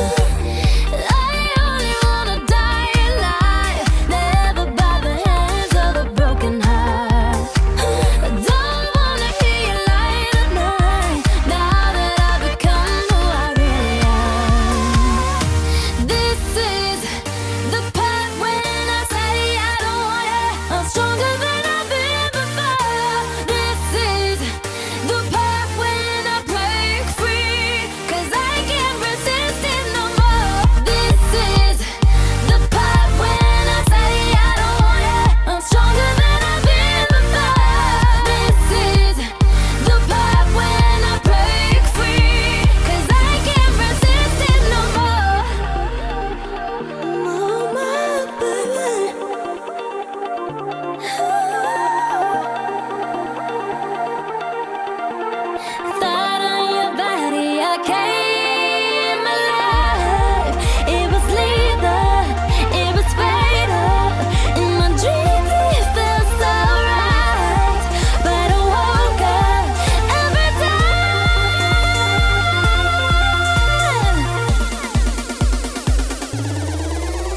I only wanna die alive, never by the hands of a broken heart. I don't wanna hear you lie tonight, now that I've become who I really am. This is the part when I say I don't want you. I'm stronger than I've been before. This is the part when I break free, 'cause I can't resist it no more. This is the part when I say I don't want you. I'm stronger than I've been before. This is the part when I break free, 'cause I can't resist it no more. Oh, my baby. Thought on your body, I came alive. It was lethal, it was fatal. In my dreams, it felt so right, but I woke up every time.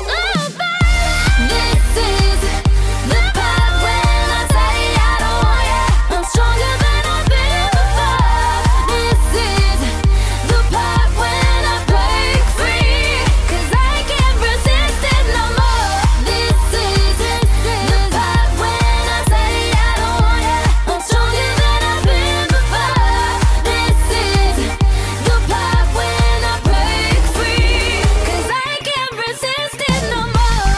Oh, baby. This is the part when I say I don't want you. I'm stronger than I've been before. This is the part when I break free, 'cause I can't resist it no more. This is the part when I say I don't want you. I'm stronger than I've been before. This is the part when I break free, 'cause I can't resist it no more.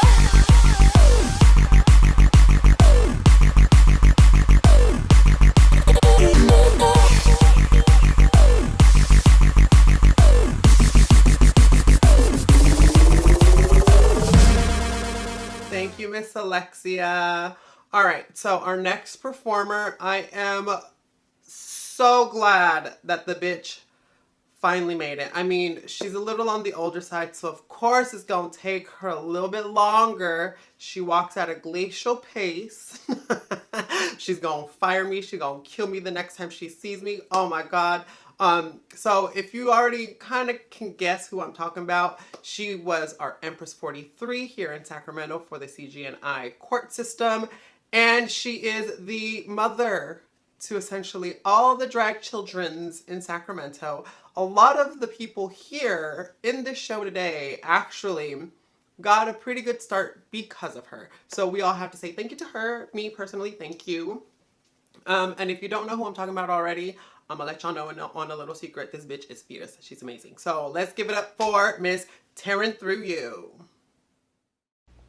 Thank you, Miss Alexia. All right, so our next performer, I am so glad that the bitch finally made it. I mean, she's a little on the older side, so of course it's gonna take her a little bit longer. She walks at a glacial pace. She's gonna fire me. She's gonna kill me the next time she sees me. Oh my God. So if you already kind of can guess who I'm talking about, she was our Empress 43 here in Sacramento for the CG&I court system. And she is the mother to essentially all the drag childrens in Sacramento. A lot of the people here in this show today actually got a pretty good start because of her. So we all have to say thank you to her. Me personally, thank you. And if you don't know who I'm talking about already, I'm gonna let y'all know on a little secret. This bitch is fierce. She's amazing. So let's give it up for Miss Taryn Thru-U.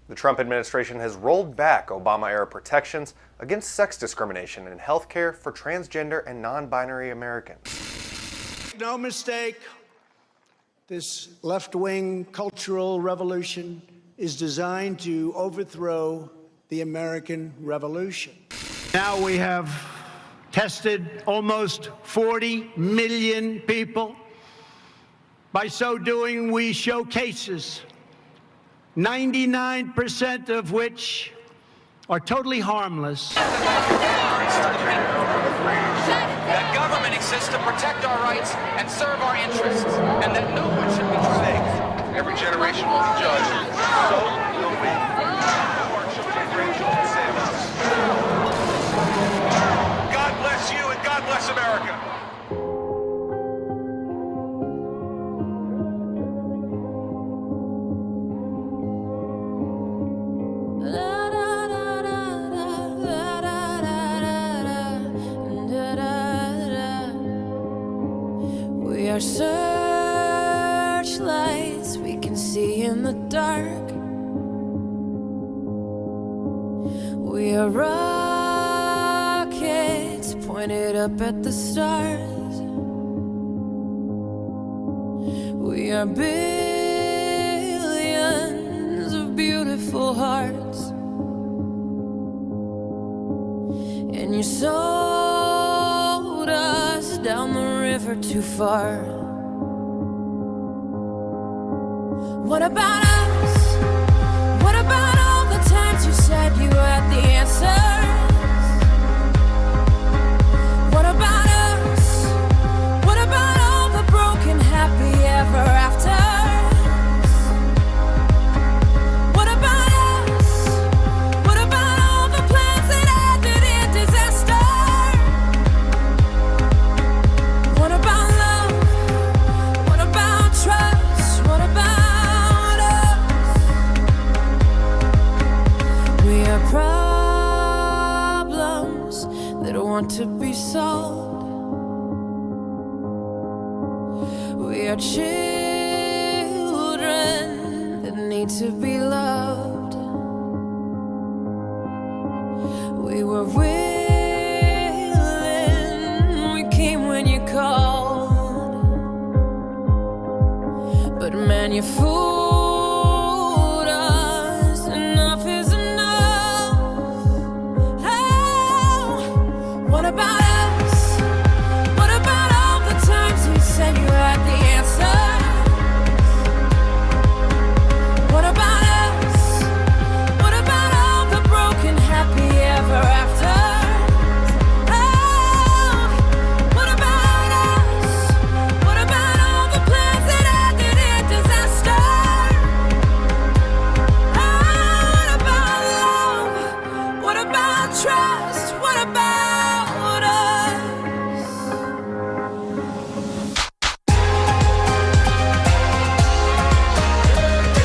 The Trump administration has rolled back Obama-era protections against sex discrimination in healthcare for transgender and non-binary Americans. No mistake, this left-wing cultural revolution is designed to overthrow the American Revolution. Now we have tested almost 40 million people. By so doing, we show cases, 99% of which are totally harmless. That government exists to protect our rights and serve our interests, and that no one should be safe. Every generation will be judged. So will we. Our children and grandchildren save us. God bless you and God bless America. We are searchlights we can see in the dark. We are rockets pointed up at the stars. We are billions of beautiful hearts. And you sold us down the river too far. What about us? What about all the times you said you had the answers? What about us? What about all the broken happy ever afters? What about us? What about all the plans that ended in disaster? What about love? What about trust? What about us? We are problems that want to be solved. We are children that need to be loved. We were willing, we came when you called. But man, you fooled us. Enough is enough. Oh, what about us? What about all the times you said you had the answer? What about us? What about all the broken happy ever after? Oh, what about us? What about all the plans that ended in disaster? Oh, what about love? What about trust? What about us? What about us?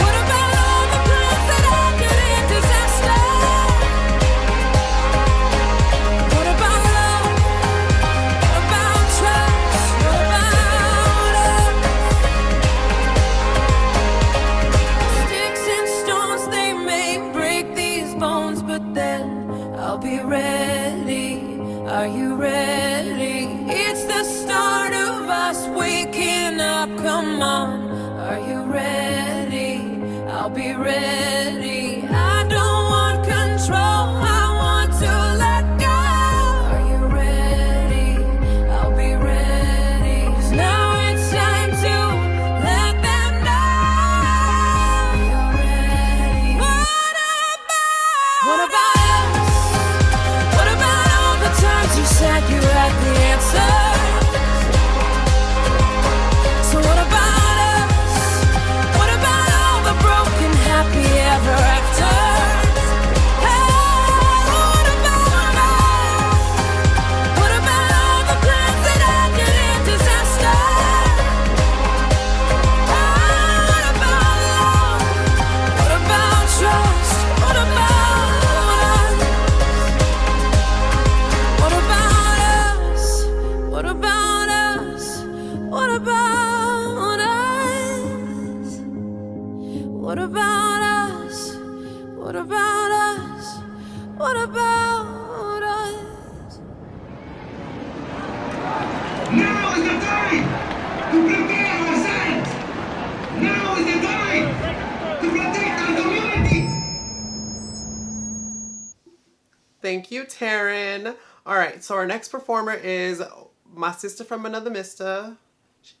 What about all the plans that ended in disaster? What about love? What about trust? What about us? Sticks and stones, they may break these bones, but then I'll be ready Are you ready? It's the start of us waking up. Come on. Are you ready? I'll be ready. I don't want control. I want to let go. Are you ready? I'll be ready. 'Cause now it's time to let them know. You're ready. What about us? What about all the times you said you had the answer? So what about us? What about all the broken happy ever after? What about us? What about all the plans that ended in disaster? What about love? What about trust? What about us? What about us? What about us? What about us? What about us? What about us? What about us? Now is the time to prepare ourselves. Now is the time to protect our community. Thank you, Taryn. All right, so our next performer is my sister from another mister.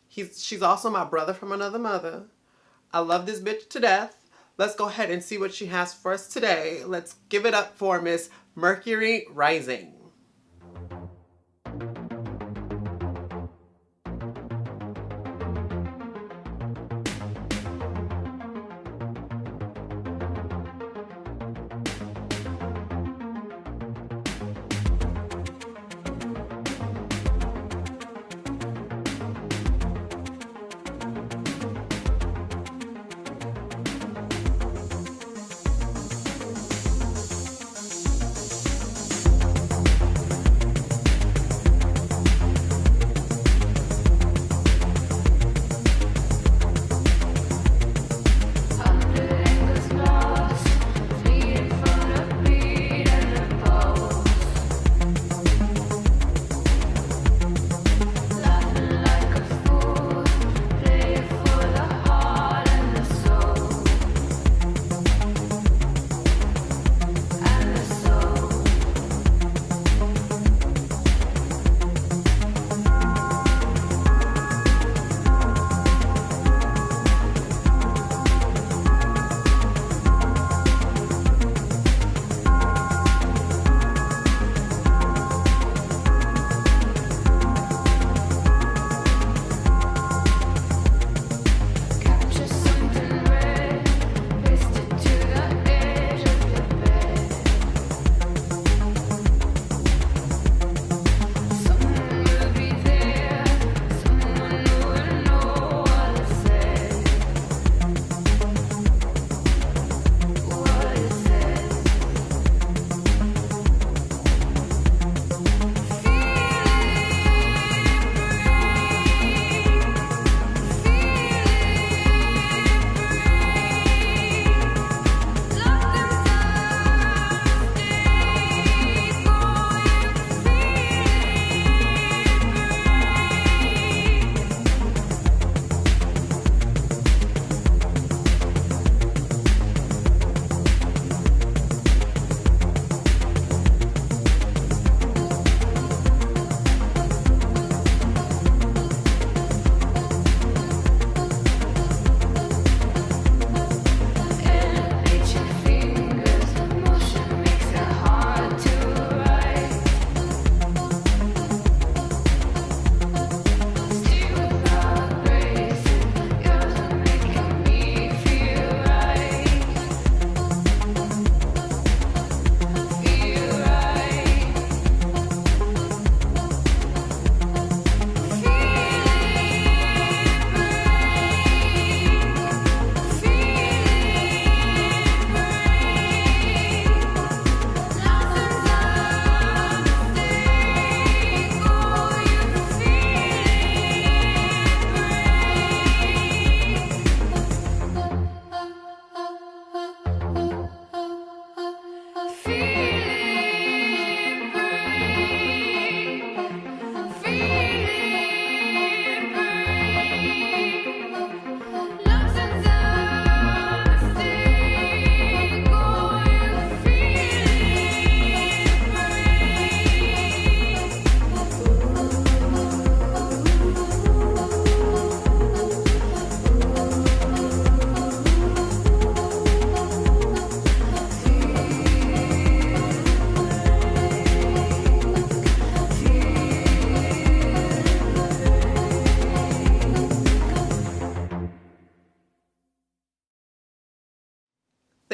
She's also my brother from another mother. I love this bitch to death. Let's go ahead and see what she has for us today. Let's give it up for Miss Mercury Rising.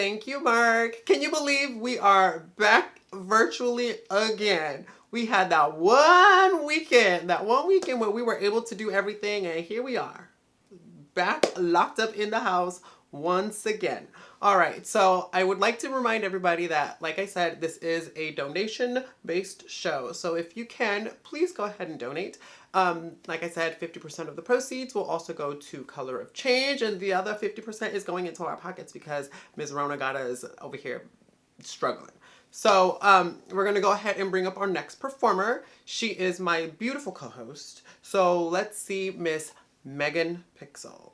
Thank you, Mark. Can you believe we are back virtually again? We had that one weekend where we were able to do everything, and here we are, back locked up in the house once again. All right, so I would like to remind everybody that, like I said, this is a donation-based show. So if you can, please go ahead and donate. Like I said, 50% of the proceeds will also go to Color of Change, and the other 50% is going into our pockets because Ms. Rona Gata is over here struggling. So we're going to go ahead and bring up our next performer. She is my beautiful co-host. So let's see Miss Megan Pixel.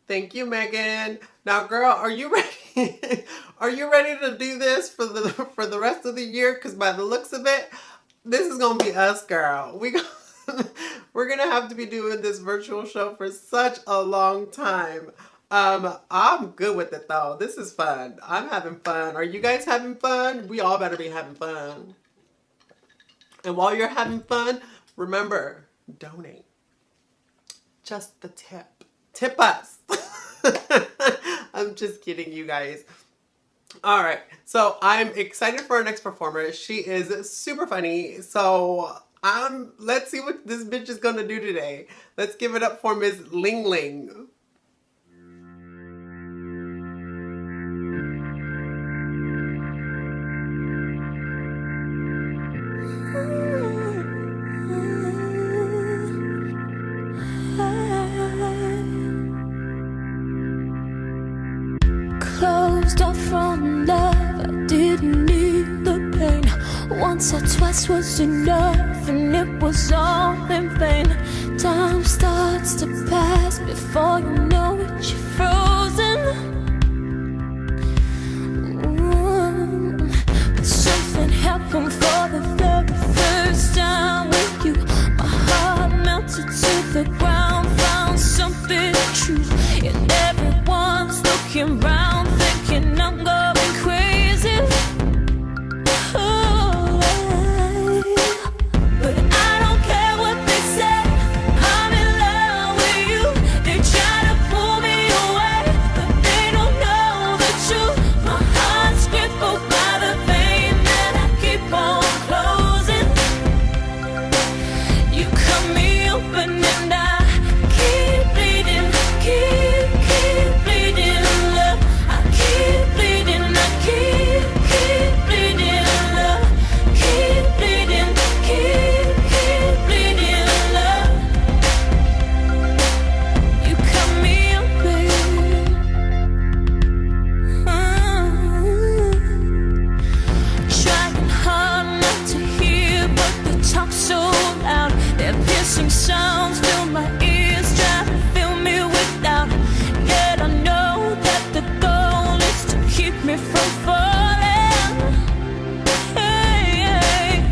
Thank you, Megan. Now, girl, are you ready? Are you ready to do this for the rest of the year? Because by the looks of it, this is gonna be us, girl. We're gonna have to be doing this virtual show for such a long time. I'm good with it though. This is fun. I'm having fun. Are you guys having fun? We all better be having fun. And while you're having fun, remember, donate. Just the tip. Tip us. I'm just kidding, you guys. All right, so I'm excited for our next performer. She is super funny. So let's see what this bitch is gonna do today. Let's give it up for Miss Ling Ling. Closed off from love, I didn't need the pain. Once or twice was enough, and it was all in vain. Time starts to pass before you know it, you're frozen. But something happened for the very first time with you. My heart melted to the ground, found something true, and everyone's looking round, thinking I'm going crazy. Oh, but I don't care what they say. I'm in love with you. They try to pull me away, but they don't know the truth. My heart's crippled by the pain that I keep on closing. You cut me open and I keep bleeding, keep bleeding, love. I keep bleeding, I keep bleeding, love. Keep bleeding, keep bleeding, love. You cut me open. Trying hard not to hear, but they talk so loud. Their piercing sounds fill my ears, try to fill me with doubt. Yet I know that the goal is to keep me from falling. Hey, hey.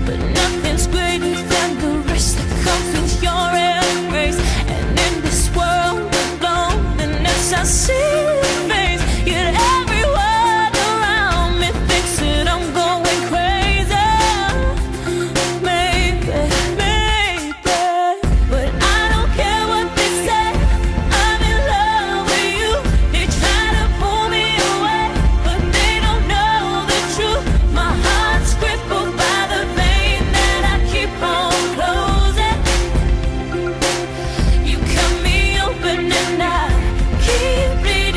But nothing's greater than the rest that comes with your embrace. And in this world of loneliness, I see your face. Yet everyone around me thinks that I'm going crazy. Maybe, but I don't care what they say. I'm in love with you. They try to pull me away, but they don't know the truth. My heart's crippled by the pain that I keep on closing. You cut me open and I keep bleeding.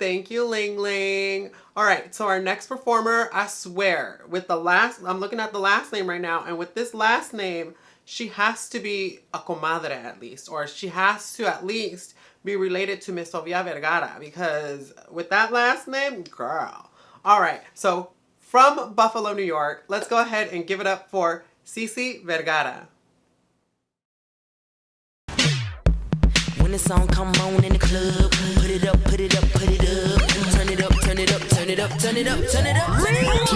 Thank you, Ling Ling. All right, so our next performer, I swear, I'm looking at the last name right now, and with this last name, she has to be a comadre at least, or she has to at least be related to Miss Sofia Vergara, because with that last name, girl. All right, so from Buffalo, New York, let's go ahead and give it up for Cece Vergara. When the song come on in the club, put it up, put it up, put it up. Turn it up, turn it up, turn it up, turn it up, turn it up, turn it up.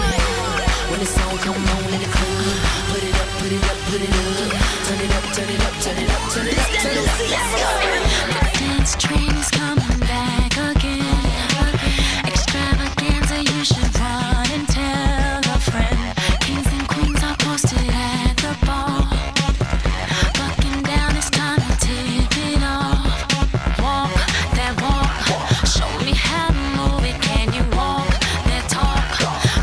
When the song come on in the club, put it up, put it up, put it up. Turn it up, turn it up, turn it up, turn it up, turn it up. Let's go. The dance train is coming back again. Extravaganza, you should run and tell a friend. Kings and queens are posted at the bar. Bucking down, it's time to tip it off. Walk that walk, show me how to move it. Can you walk that talk?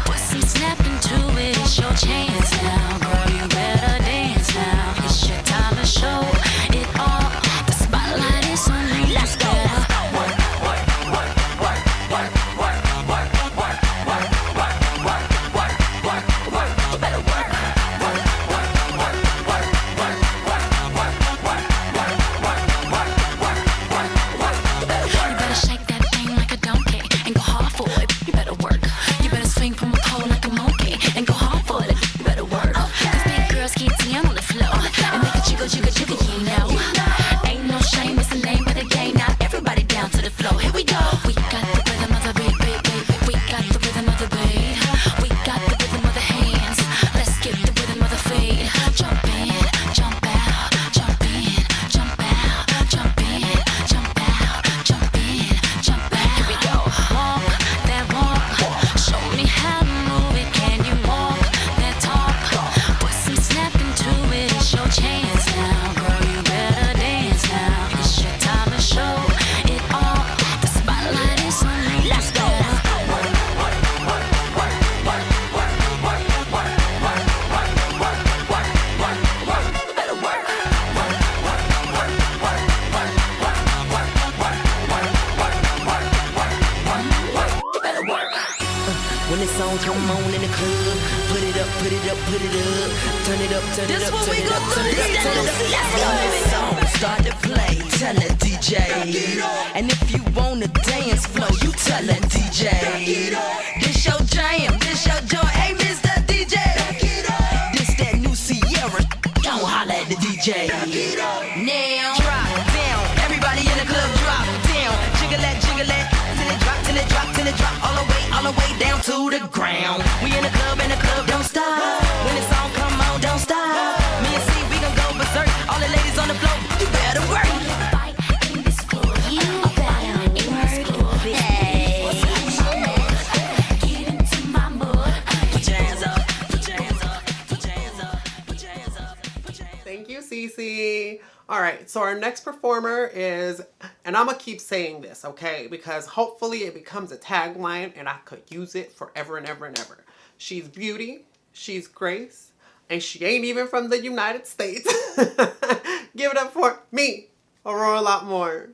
Put some snap into it, it's your chance now. Girl, you better dance now. It's your time to show it all. The spotlight is on you. Let's go. When the song come on in the club, put it up, put it up, put it up. Turn it up, turn it up, turn it up, turn it up, turn it up. When the song start to play, tell the DJ. And if you want a dance flow, you tell the DJ. This your jam, this your joint, hey Mr. DJ. This that new Sierra, don't holla at the DJ. Now drop down, everybody in the club drop down. Jiggle that, till it drop, till it drop, till it drop, all the way down to the ground. We in the club, don't stop. When the song come on, don't stop. Me and C, we gon' go berserk. All the ladies on the floor, you better work. Thank you, Cece. All right, so our next performer is, and I'm gonna keep saying this, okay? Because hopefully it becomes a tagline and I could use it forever and ever and ever. She's beauty, she's grace, and she ain't even from the United States. Give it up for me, Aurora, a lot more.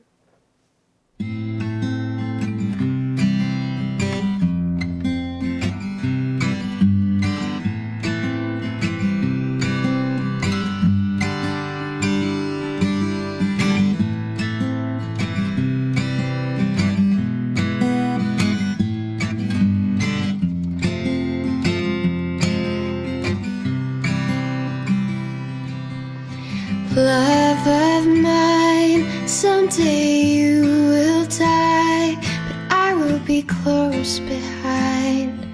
Love of mine, someday you will die, but I will be close behind.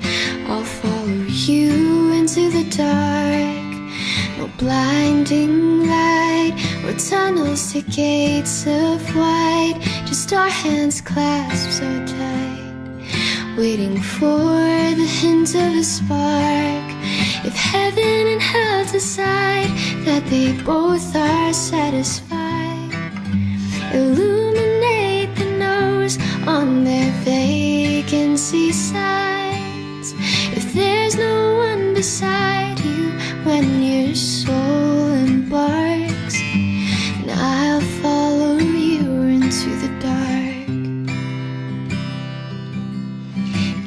I'll follow you into the dark, no blinding light or tunnels to gates of white, just our hands clasped so tight, waiting for the hint of a spark. If heaven and hell decide that they both are satisfied, illuminate the nose on their vacancy signs. If there's no one beside you when your soul embarks, then I'll follow you into the dark.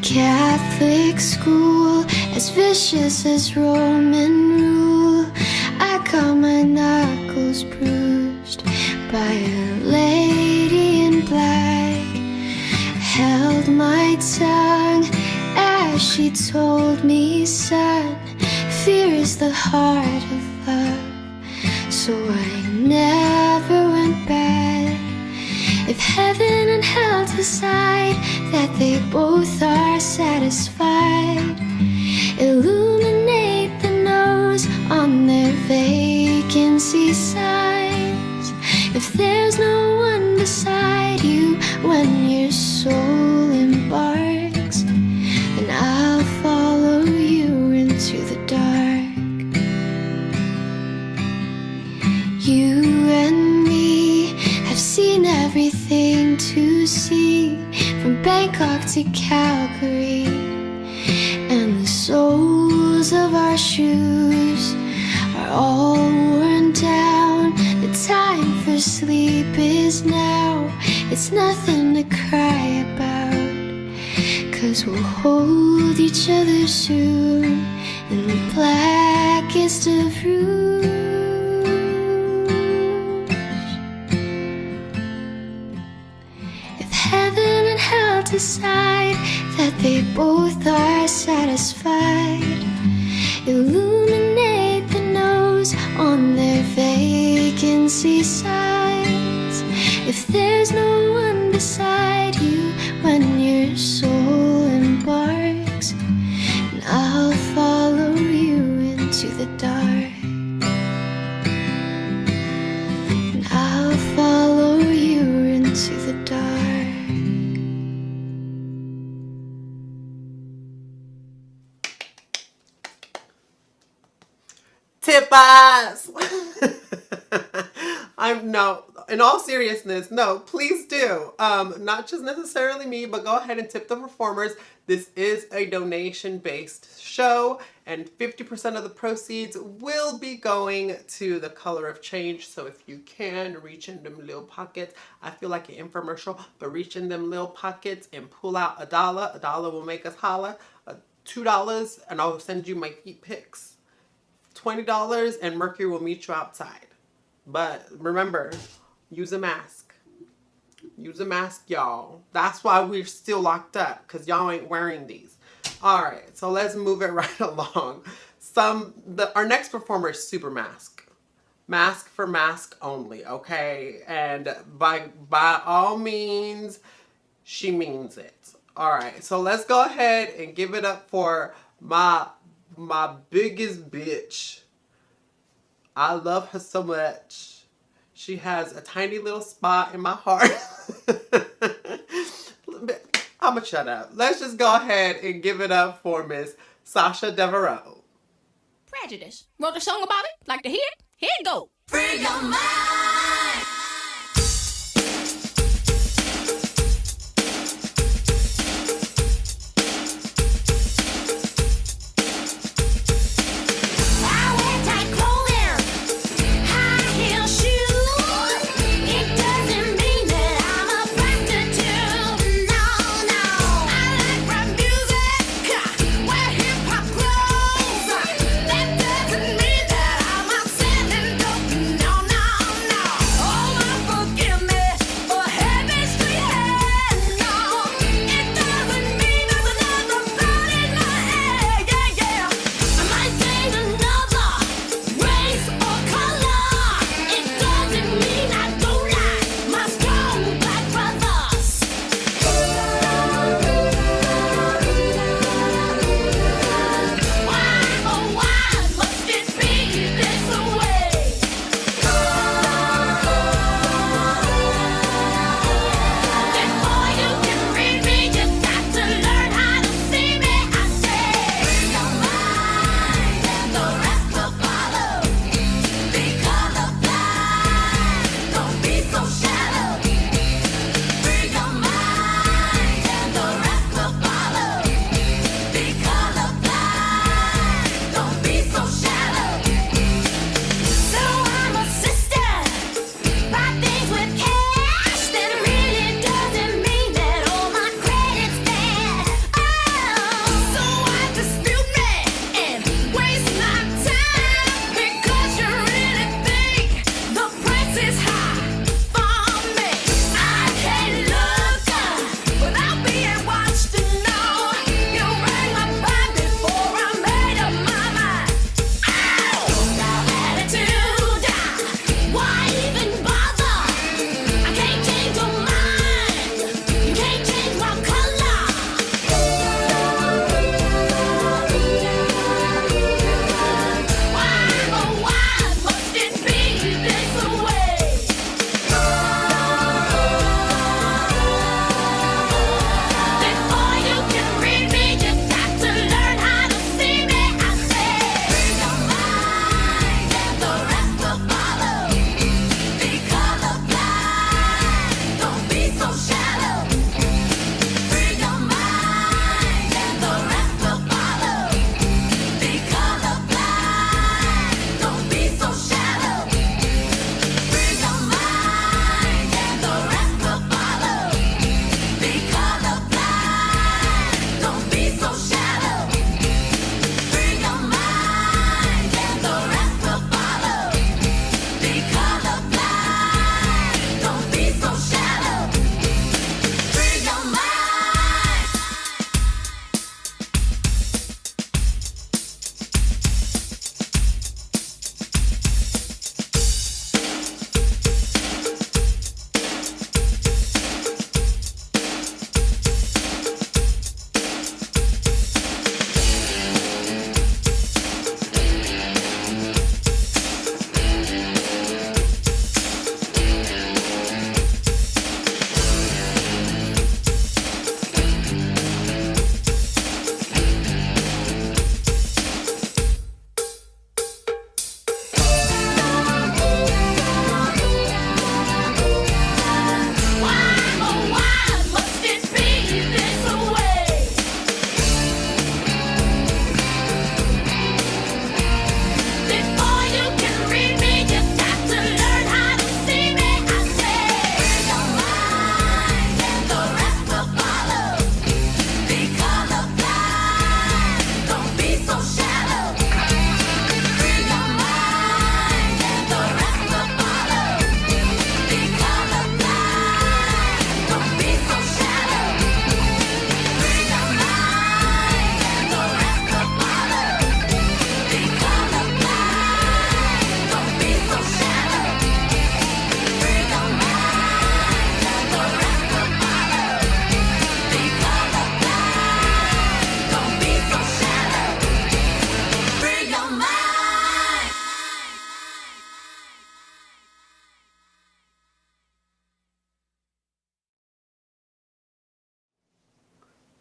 Catholic school, as vicious as Roman rule. I got my knuckles bruised by a lady in black. Held my tongue as she told me, son, fear is the heart of love. So I never went back. If heaven and hell decide that they both are satisfied, illuminate the nose on their vacancy signs. If there's no one beside you when your soul embarks, then I'll follow you into the dark. You and me have seen everything to see, from Bangkok to Calgary, and the soles of our shoes are all worn down. The time for sleep is now. It's nothing to cry about, 'cause we'll hold each other soon in the blackest of rooms. If heaven and hell decide that they both are satisfied, illuminate the nose on their vacancy signs. If there's no one beside you when your soul embarks, and I'll follow you into the dark. And I'll follow you into the dark. Tip us! In all seriousness, no, please do. Not just necessarily me, but go ahead and tip the performers. This is a donation-based show, and 50% of the proceeds will be going to the Color of Change. So if you can, reach in them little pockets. I feel like an infomercial, but reach in them little pockets and pull out $1. $1 will make us holla. $2, and I'll send you my feet pics. $20, and Mercury will meet you outside. But remember, use a mask. Use a mask, y'all. That's why we're still locked up, because y'all ain't wearing these. All right, so let's move it right along. Our next performer is Super Mask. Mask for mask only, okay? And by all means, she means it. All right, so let's go ahead and give it up for my biggest bitch. I love her so much. She has a tiny little spot in my heart. I'ma shut up. Let's just go ahead and give it up for Miss Sasha Devaroe. Prejudice. Wrote a song about it? Like to hear it? Here it go. Free your mind. No, no, no.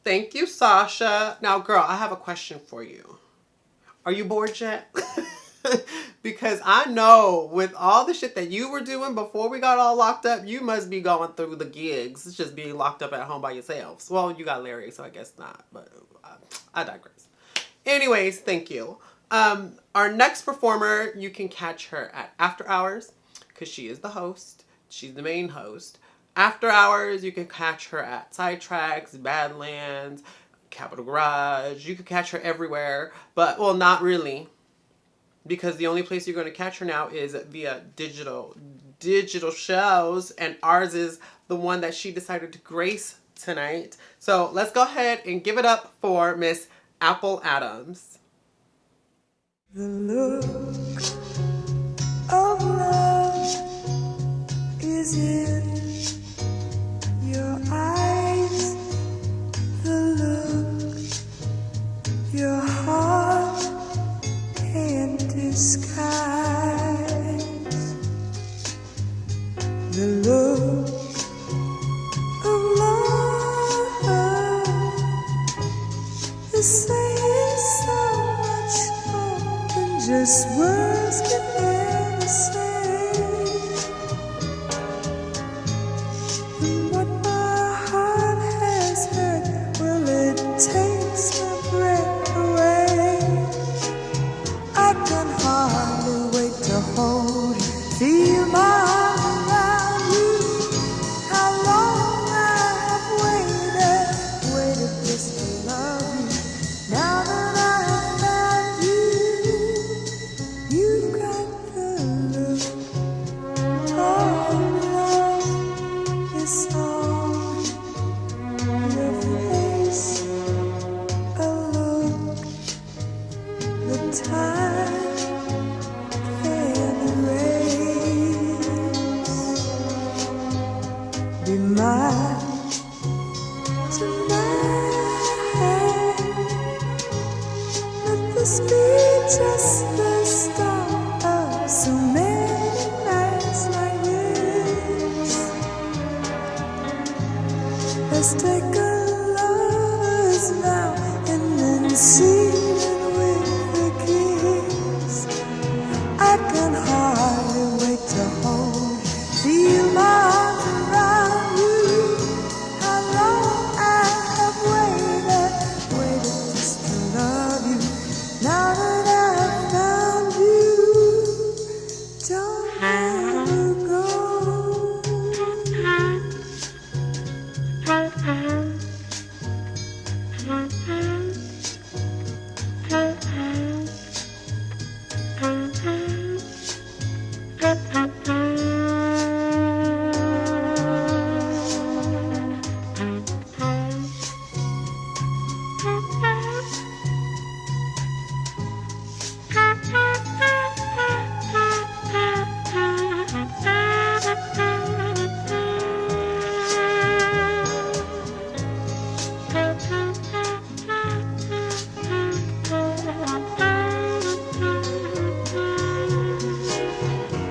Thank you, Sasha. Now, girl, I have a question for you. Are you bored yet? Because I know with all the shit that you were doing before we got all locked up, you must be going through the gigs. It's just being locked up at home by yourselves. Well, you got Larry, so I guess not, but I digress. Anyways, thank you. Our next performer, you can catch her at After Hours because she is the host. She's the main host. After Hours, you can catch her at Sidetracks, Badlands, Capitol Garage. You can catch her everywhere, but, well, not really. Because the only place you're going to catch her now is via digital shows, and ours is the one that she decided to grace tonight. So let's go ahead and give it up for Miss Apple Adams. The look of love is in your eyes. The look your heart can't disguise. The look of love is saying so much more than just words can ever say. And what my heart has heard, well, it takes my breath away. I can hardly wait to hold you, feel my arms around you. How long I have waited just to love you. Now that I have found you, you've got the look of love. It's on your face, a look the time can erase. Be mine tonight. Let this be just the start of so many nights like this. Let's take a lover's vow and then seal it with a kiss. I can hardly wait to hold you, feel my arms around you. How long I have waited just to love you. Now that I've found you, don't ever go.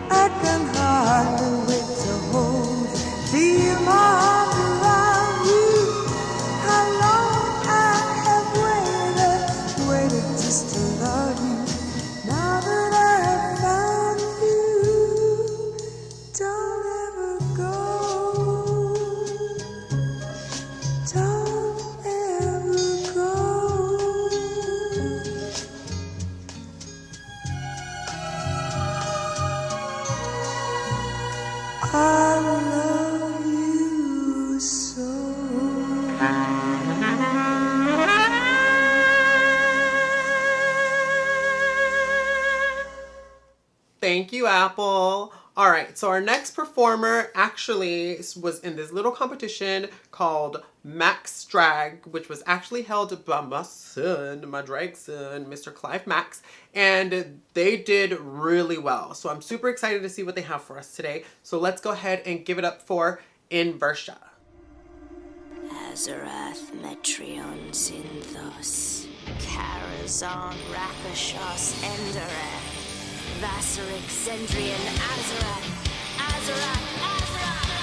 I can hardly wait to hold you, feel my arms around you. How long I have waited just to love you. Now that I have found you, don't ever go. Don't ever go. I love you so. Thank you, Apple. All right, so our next performer actually was in this little competition called Max Drag, which was actually held by my son, my drag son, Mr. Clive Max, and they did really well. So I'm super excited to see what they have for us today. So let's go ahead and give it up for Invertia. Azarath, Metrion, Zinthos, Karazhan, Rakashos, Endereth, Vasarik, Zendrian, Azarath, Azarath, Azarath!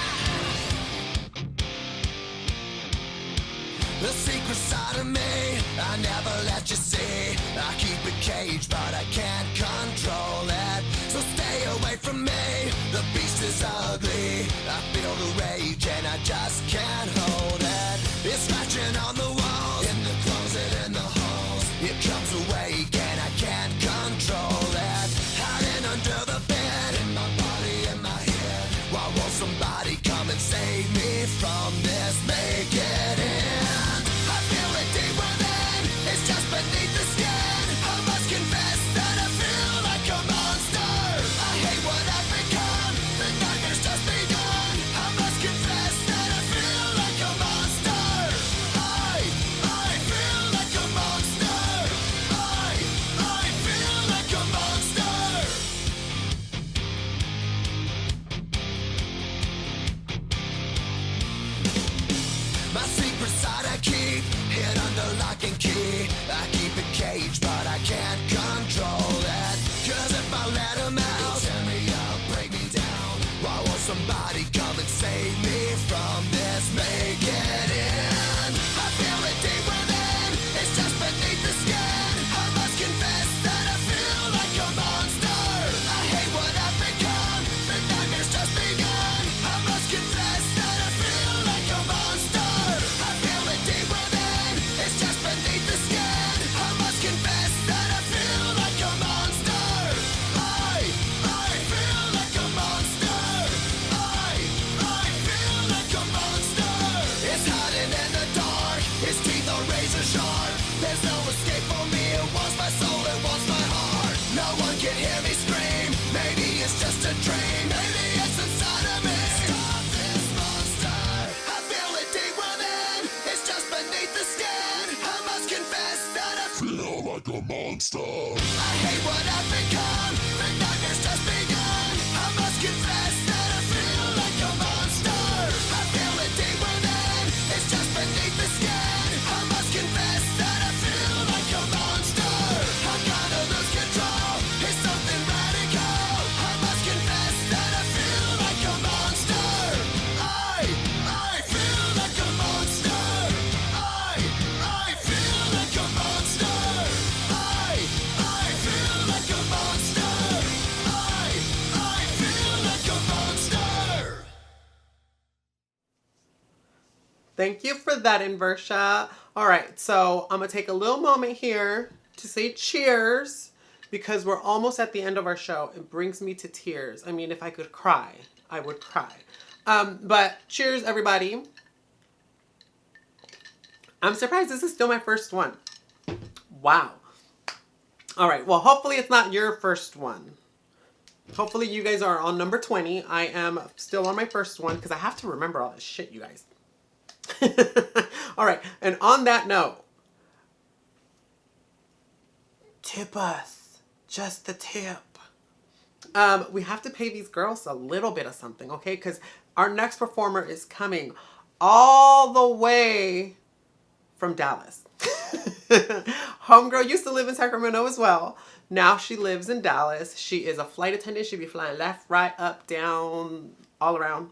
The secret side of me, I never let you see. I keep it caged, but I can't control it. So stay away from me, the beast is ugly. I feel the rage and I just can't hold it. It's scratching on the walls, in the closet, in the halls. It comes awake and I can't control it. Hiding under the bed, in my body, in my head. Why won't somebody come and save me from this? Make it end. I feel it deep within, it's just beneath the skin. I must confess that I feel like a monster. I hate what I've become, the nightmare's just begun. I must confess that I feel like a monster. I feel like a monster. I feel like a monster. My secret side I keep hid under lock and key. I keep it caged, but I can't control it. Cause if I let him out, he'll tear me up, break me down. Why won't somebody come and save me from this? Make it end. I feel it deep within, it's just beneath the skin. I must confess that I feel like a monster. I hate what I've become, the nightmare's just begun. I must confess that I feel like a monster. I feel it deep within, it's just beneath the skin. I must confess that I feel like a monster. I feel like a monster. I feel like a monster. It's hiding in the dark, its teeth are razor sharp. There's no escape for me, it wants my soul, it wants my heart. No one can hear me scream, maybe it's just a dream. Maybe it's inside of me. Stop this monster. I feel it deep within, it's just beneath the skin. I must confess that I feel like a monster. I hate what I've become, the nightmare's just begun. I must confess that I feel like a monster. I feel it deep within, it's just beneath the skin. I must confess that I feel like a monster. I gotta lose control, it's something radical. I must confess that I feel like a monster. I feel like a monster. I feel like a monster. I feel like a monster. I feel like a monster. Thank you for that, Invertia. All right, so I'm gonna take a little moment here to say cheers because we're almost at the end of our show. It brings me to tears. I mean, if I could cry, I would cry. But cheers, everybody. I'm surprised this is still my first one. Wow. All right, well, hopefully it's not your first one. Hopefully you guys are on number 20. I am still on my first one because I have to remember all this shit, you guys. All right, and on that note, tip us, just the tip. We have to pay these girls a little bit of something, okay? Because our next performer is coming all the way from Dallas. Homegirl used to live in Sacramento as well. Now she lives in Dallas. She is a flight attendant. She'll be flying left, right, up, down, all around.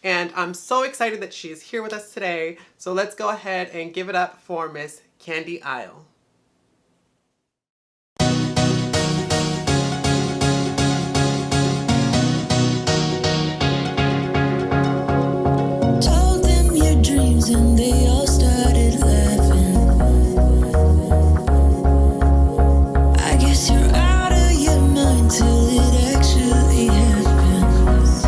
And I'm so excited that she's here with us today. So let's go ahead and give it up for Miss Kandy Aisle. Told them your dreams and they all started laughing. I guess you're out of your mind till it actually happens.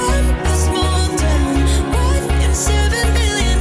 I'm a small town, 1 in 7 billion.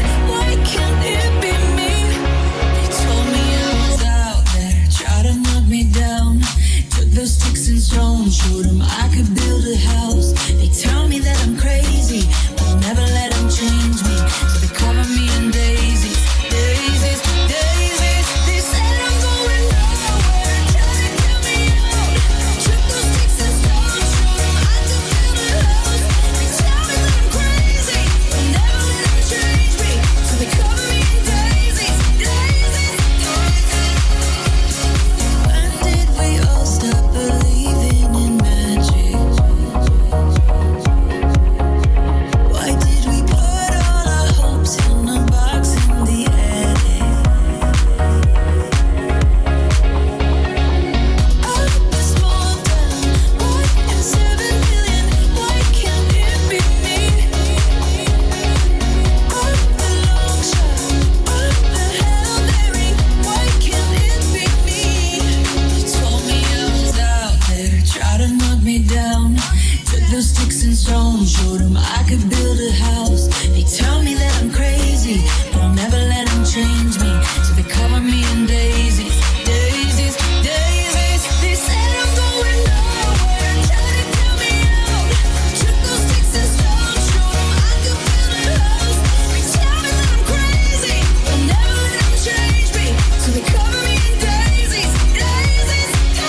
them I could build a house. They tell me that I'm crazy, but I'll never let them change me. So they cover me in daisies, daisies, daisies. They said I'm going nowhere, trying to kill me out. Took those sticks and stones, showed them I could build a house. They tell me that I'm crazy, but I'll never let them change me. So they cover me in daisies, daisies, daisies.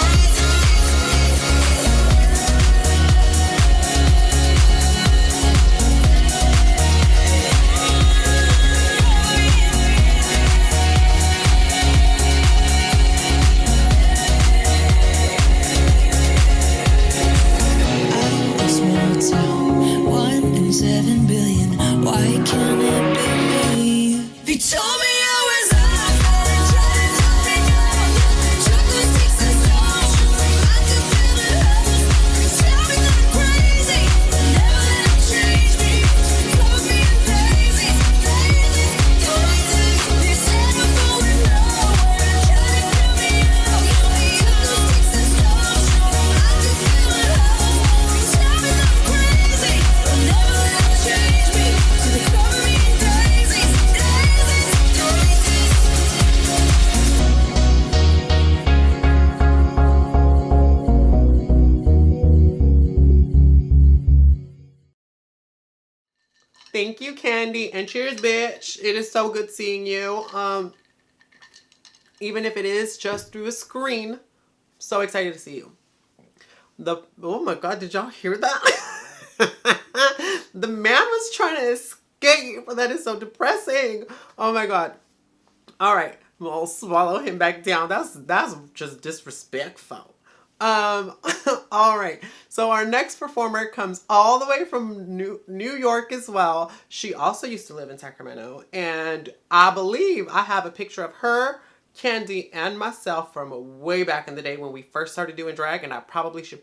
A small town, 1 in 7 billion. Why can't it be me? They told me I was off, and they tried to tell me no. Took those sticks and stones, showed them I could build a house. They tell me that I'm crazy, but never let them change me. They cover me in daisies, daisies, daisies. They said I'm going nowhere, trying to kill me out. Took those sticks and stones, showed them I could build a house. They tell me that I'm crazy, but never let them change me. So they cover me in daisies, daisies, daisies. Thank you, Kandy, and cheers, bitch. It is so good seeing you. Even if it is just through a screen. So excited to see you. Oh my God, did y'all hear that? The man was trying to escape. That is so depressing. Oh my God. All right, we'll swallow him back down. That's just disrespectful. All right. So our next performer comes all the way from New York as well. She also used to live in Sacramento, and I believe I have a picture of her, Kandy, and myself from way back in the day when we first started doing drag, and I probably should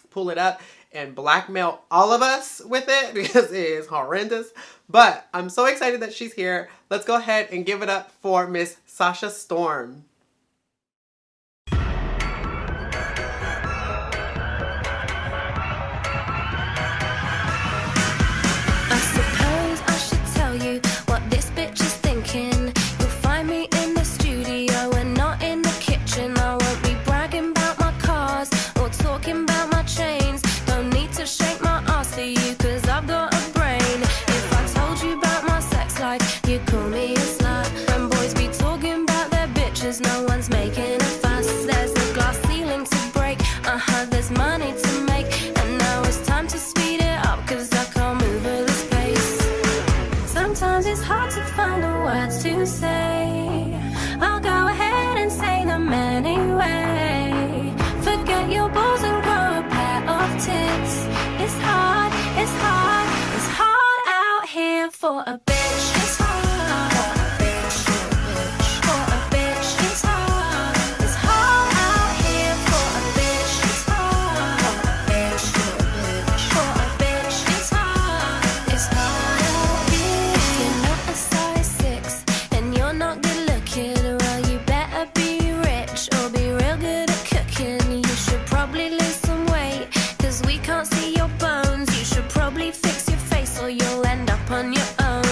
pull it up and blackmail all of us with it because it is horrendous. But I'm so excited that she's here. Let's go ahead and give it up for Miss Sasha Storm. I suppose I should tell you what this bitch is thinking. You'll find me in the studio and not in the kitchen. I won't be bragging about my cars or talking about my chains. Don't need to shake my ass for you, cause I've got a brain. If I told you about my sex life, you'd call me a slut. When boys be talking about their bitches, no one's making a fuss. There's a glass ceiling to break, there's money to make. And now it's time to speed it up, cause I can't move at this pace. Sometimes it's hard to find the words to say. I'll go ahead and say them anyway. Forget your balls and grow a pair of tits. It's hard, it's hard, it's hard out here for a bitch. It's hard for a bitch, for a bitch. It's hard out here for a bitch. It's hard for a bitch, for a bitch. It's hard out here. If you're not a size 6 and you're not good looking, well, you better be rich or be real good at cooking. You should probably lose some weight, cause we can't see your bones. You should probably fix your face or you'll end up on your own.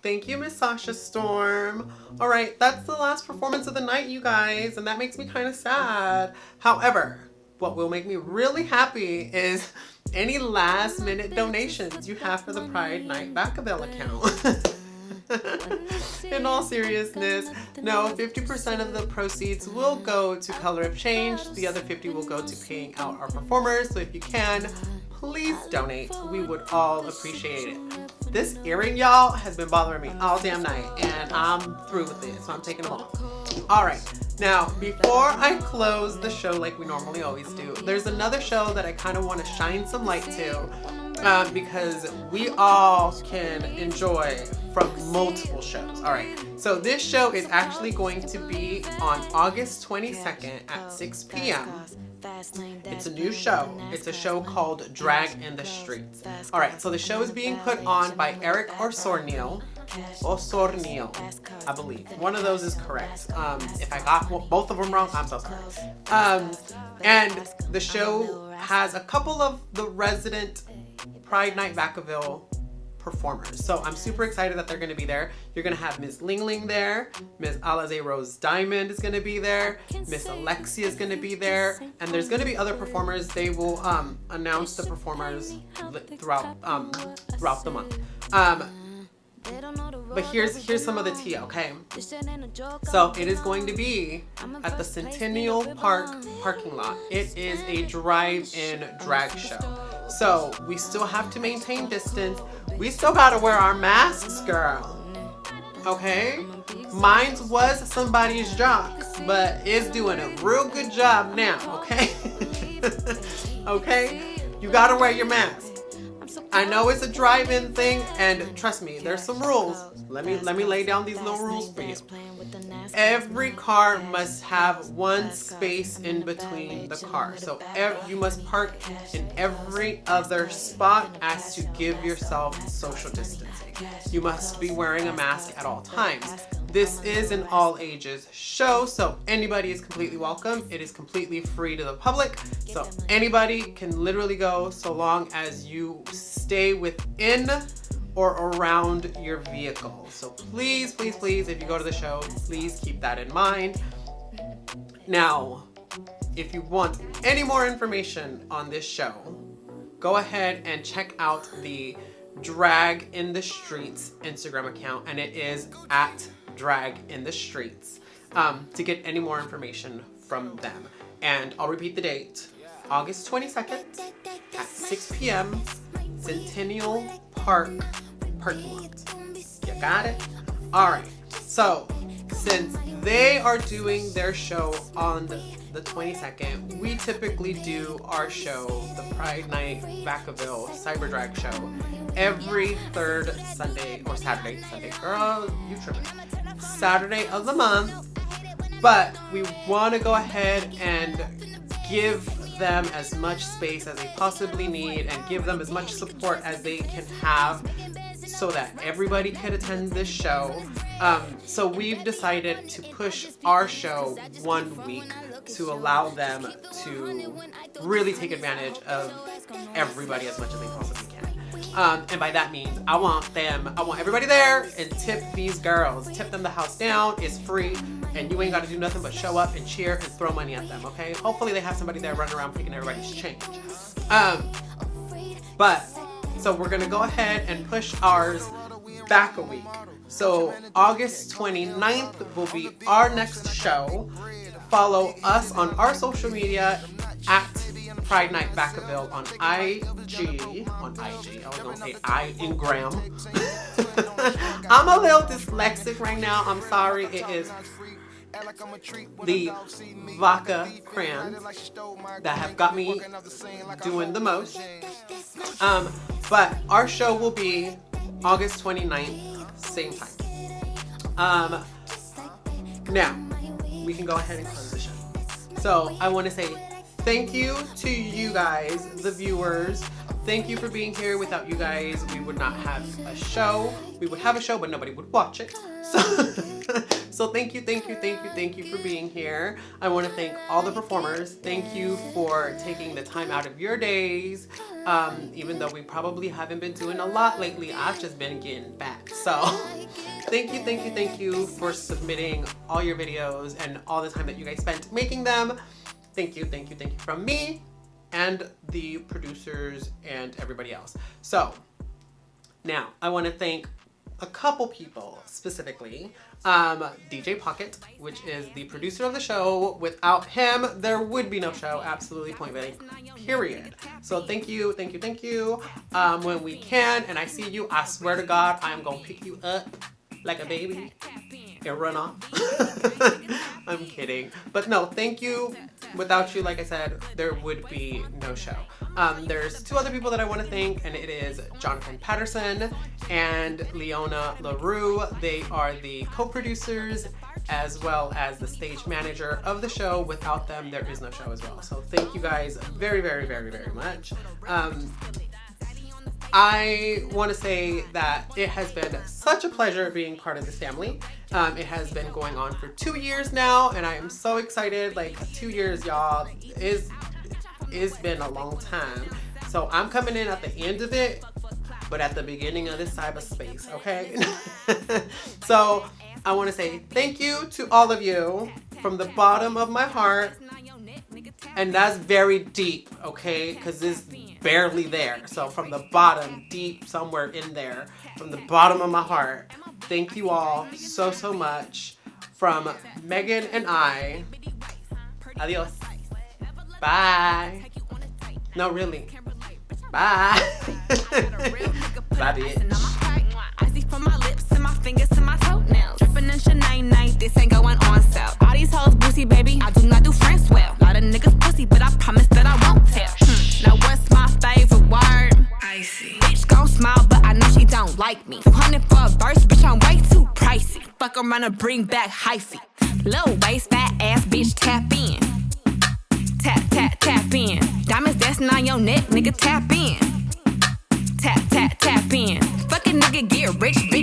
Thank you, Miss Sasha Storm. All right, that's the last performance of the night, you guys, and that makes me kind of sad. However, what will make me really happy is any last minute donations you have for the Pride Night Vacaville account. In all seriousness, no, 50% of the proceeds will go to Color of Change. The other 50 will go to paying out our performers. So if you can, please donate. We would all appreciate it. This earring, y'all, has been bothering me all damn night, and I'm through with it, so I'm taking them off. All right, now, before I close the show like we normally always do, there's another show that I kind of want to shine some light to, because we all can enjoy from multiple shows. All right, so this show is actually going to be on August 22nd at 6 p.m. It's a new show. It's a show called Drag in the Streets. All right, so the show is being put on by Eric Osornio, I believe. One of those is correct. If I got both of them wrong, I'm so sorry. And the show has a couple of the resident Pride Night Vacaville performers. So I'm super excited that they're going to be there. You're going to have Ms. Ling Ling there. Ms. Alize Rose Diamond is going to be there. Miss Alexia is going to be there. And there's going to be other performers. They will announce the performers throughout the month. But here's some of the tea, okay? So it is going to be at the Centennial Park parking lot. It is a drive-in drag show. So we still have to maintain distance. We still gotta wear our masks, girl. Okay? Mine was somebody's jock, but it's doing a real good job now, okay? Okay? You gotta wear your mask. I know it's a drive-in thing, and trust me, there's some rules. Let me lay down these little rules for you. Every car must have one space in between the cars. So you must park in every other spot as to give yourself social distancing. You must be wearing a mask at all times. This is an all ages show, so anybody is completely welcome. It is completely free to the public, so anybody can literally go so long as you stay within or around your vehicle. So please, please, please, if you go to the show, please keep that in mind. Now, if you want any more information on this show, go ahead and check out the Drag in the Streets Instagram account, and it is at Drag in the Streets, to get any more information from them. And I'll repeat the date, August 22nd at 6 p.m. Centennial Park parking lot. You got it? All right, so since they are doing their show on the 22nd, we typically do our show, the Pride Night Vacaville CyberDrag show, every third Sunday or Saturday, girl, you tripping, Saturday of the month. But we want to go ahead and give them as much space as they possibly need and give them as much support as they can have so that everybody can attend this show. So we've decided to push our show 1 week to allow them to really take advantage of everybody as much as they possibly can. And by that means, I want everybody there and tip these girls. Tip them the house down. It's free, and you ain't got to do nothing but show up and cheer and throw money at them, okay? Hopefully they have somebody there running around picking everybody's change. So we're gonna go ahead and push ours back a week. So August 29th will be our next show. Follow us on our social media at Pride Night Vacaville on IG. I was gonna say Ingram. I'm a little dyslexic right now. I'm sorry. It is the Vaca crayons that have got me doing the most. But our show will be August 29th, same time. Now, we can go ahead and close the show. So I want to say thank you to you guys, the viewers. Thank you for being here. Without you guys, we would not have a show. We would have a show, but nobody would watch it. So thank you for being here. I want to thank all the performers. Thank you for taking the time out of your days Even though we probably haven't been doing a lot lately, I've just been getting back. So thank you for submitting all your videos and all the time that you guys spent making them. Thank you from me and the producers and everybody else. So now I want to thank a couple people specifically. DJ Pocket, which is the producer of the show. Without him, there would be no show. Absolutely, point blank, period. So thank you. When we can, and I see you, I swear to God, I am gonna pick you up like a baby and run off. I'm kidding. But no, thank you. Without you, like I said, there would be no show. There's two other people that I want to thank, and it is Jonathan Patterson and Leona LaRue. They are the co-producers as well as the stage manager of the show. Without them, there is no show as well. So thank you guys very much. I want to say that it has been such a pleasure being part of this family. It has been going on for 2 years now, and I am so excited. Like, 2 years, y'all, is been a long time. So I'm coming in at the end of it, but at the beginning of this cyberspace, okay? So I want to say thank you to all of you from the bottom of my heart. And that's very deep, okay? Because it's barely there. So from the bottom, deep somewhere in there, from the bottom of my heart, thank you all so much. From Megan and I, adios. Bye. No, really. Bye. Bye, bitch. Icy from my lips and my fingers to my toenails. Drippin' in Chanel night, this ain't going on sale. All these hoes boozy, baby, I do not do friends well. Lot of niggas pussy, but I promise that I won't tell. Now what's my favorite word? Icy. Bitch gon' smile, but I know she don't like me. 200 for a verse, bitch, I'm way too pricey. Fuck around and bring back hyphy. Little waist, fat ass, bitch, tap in. Tap in. Diamonds dancing on your neck, nigga, tap in. Tap in. Fucking nigga, get rich, bitch.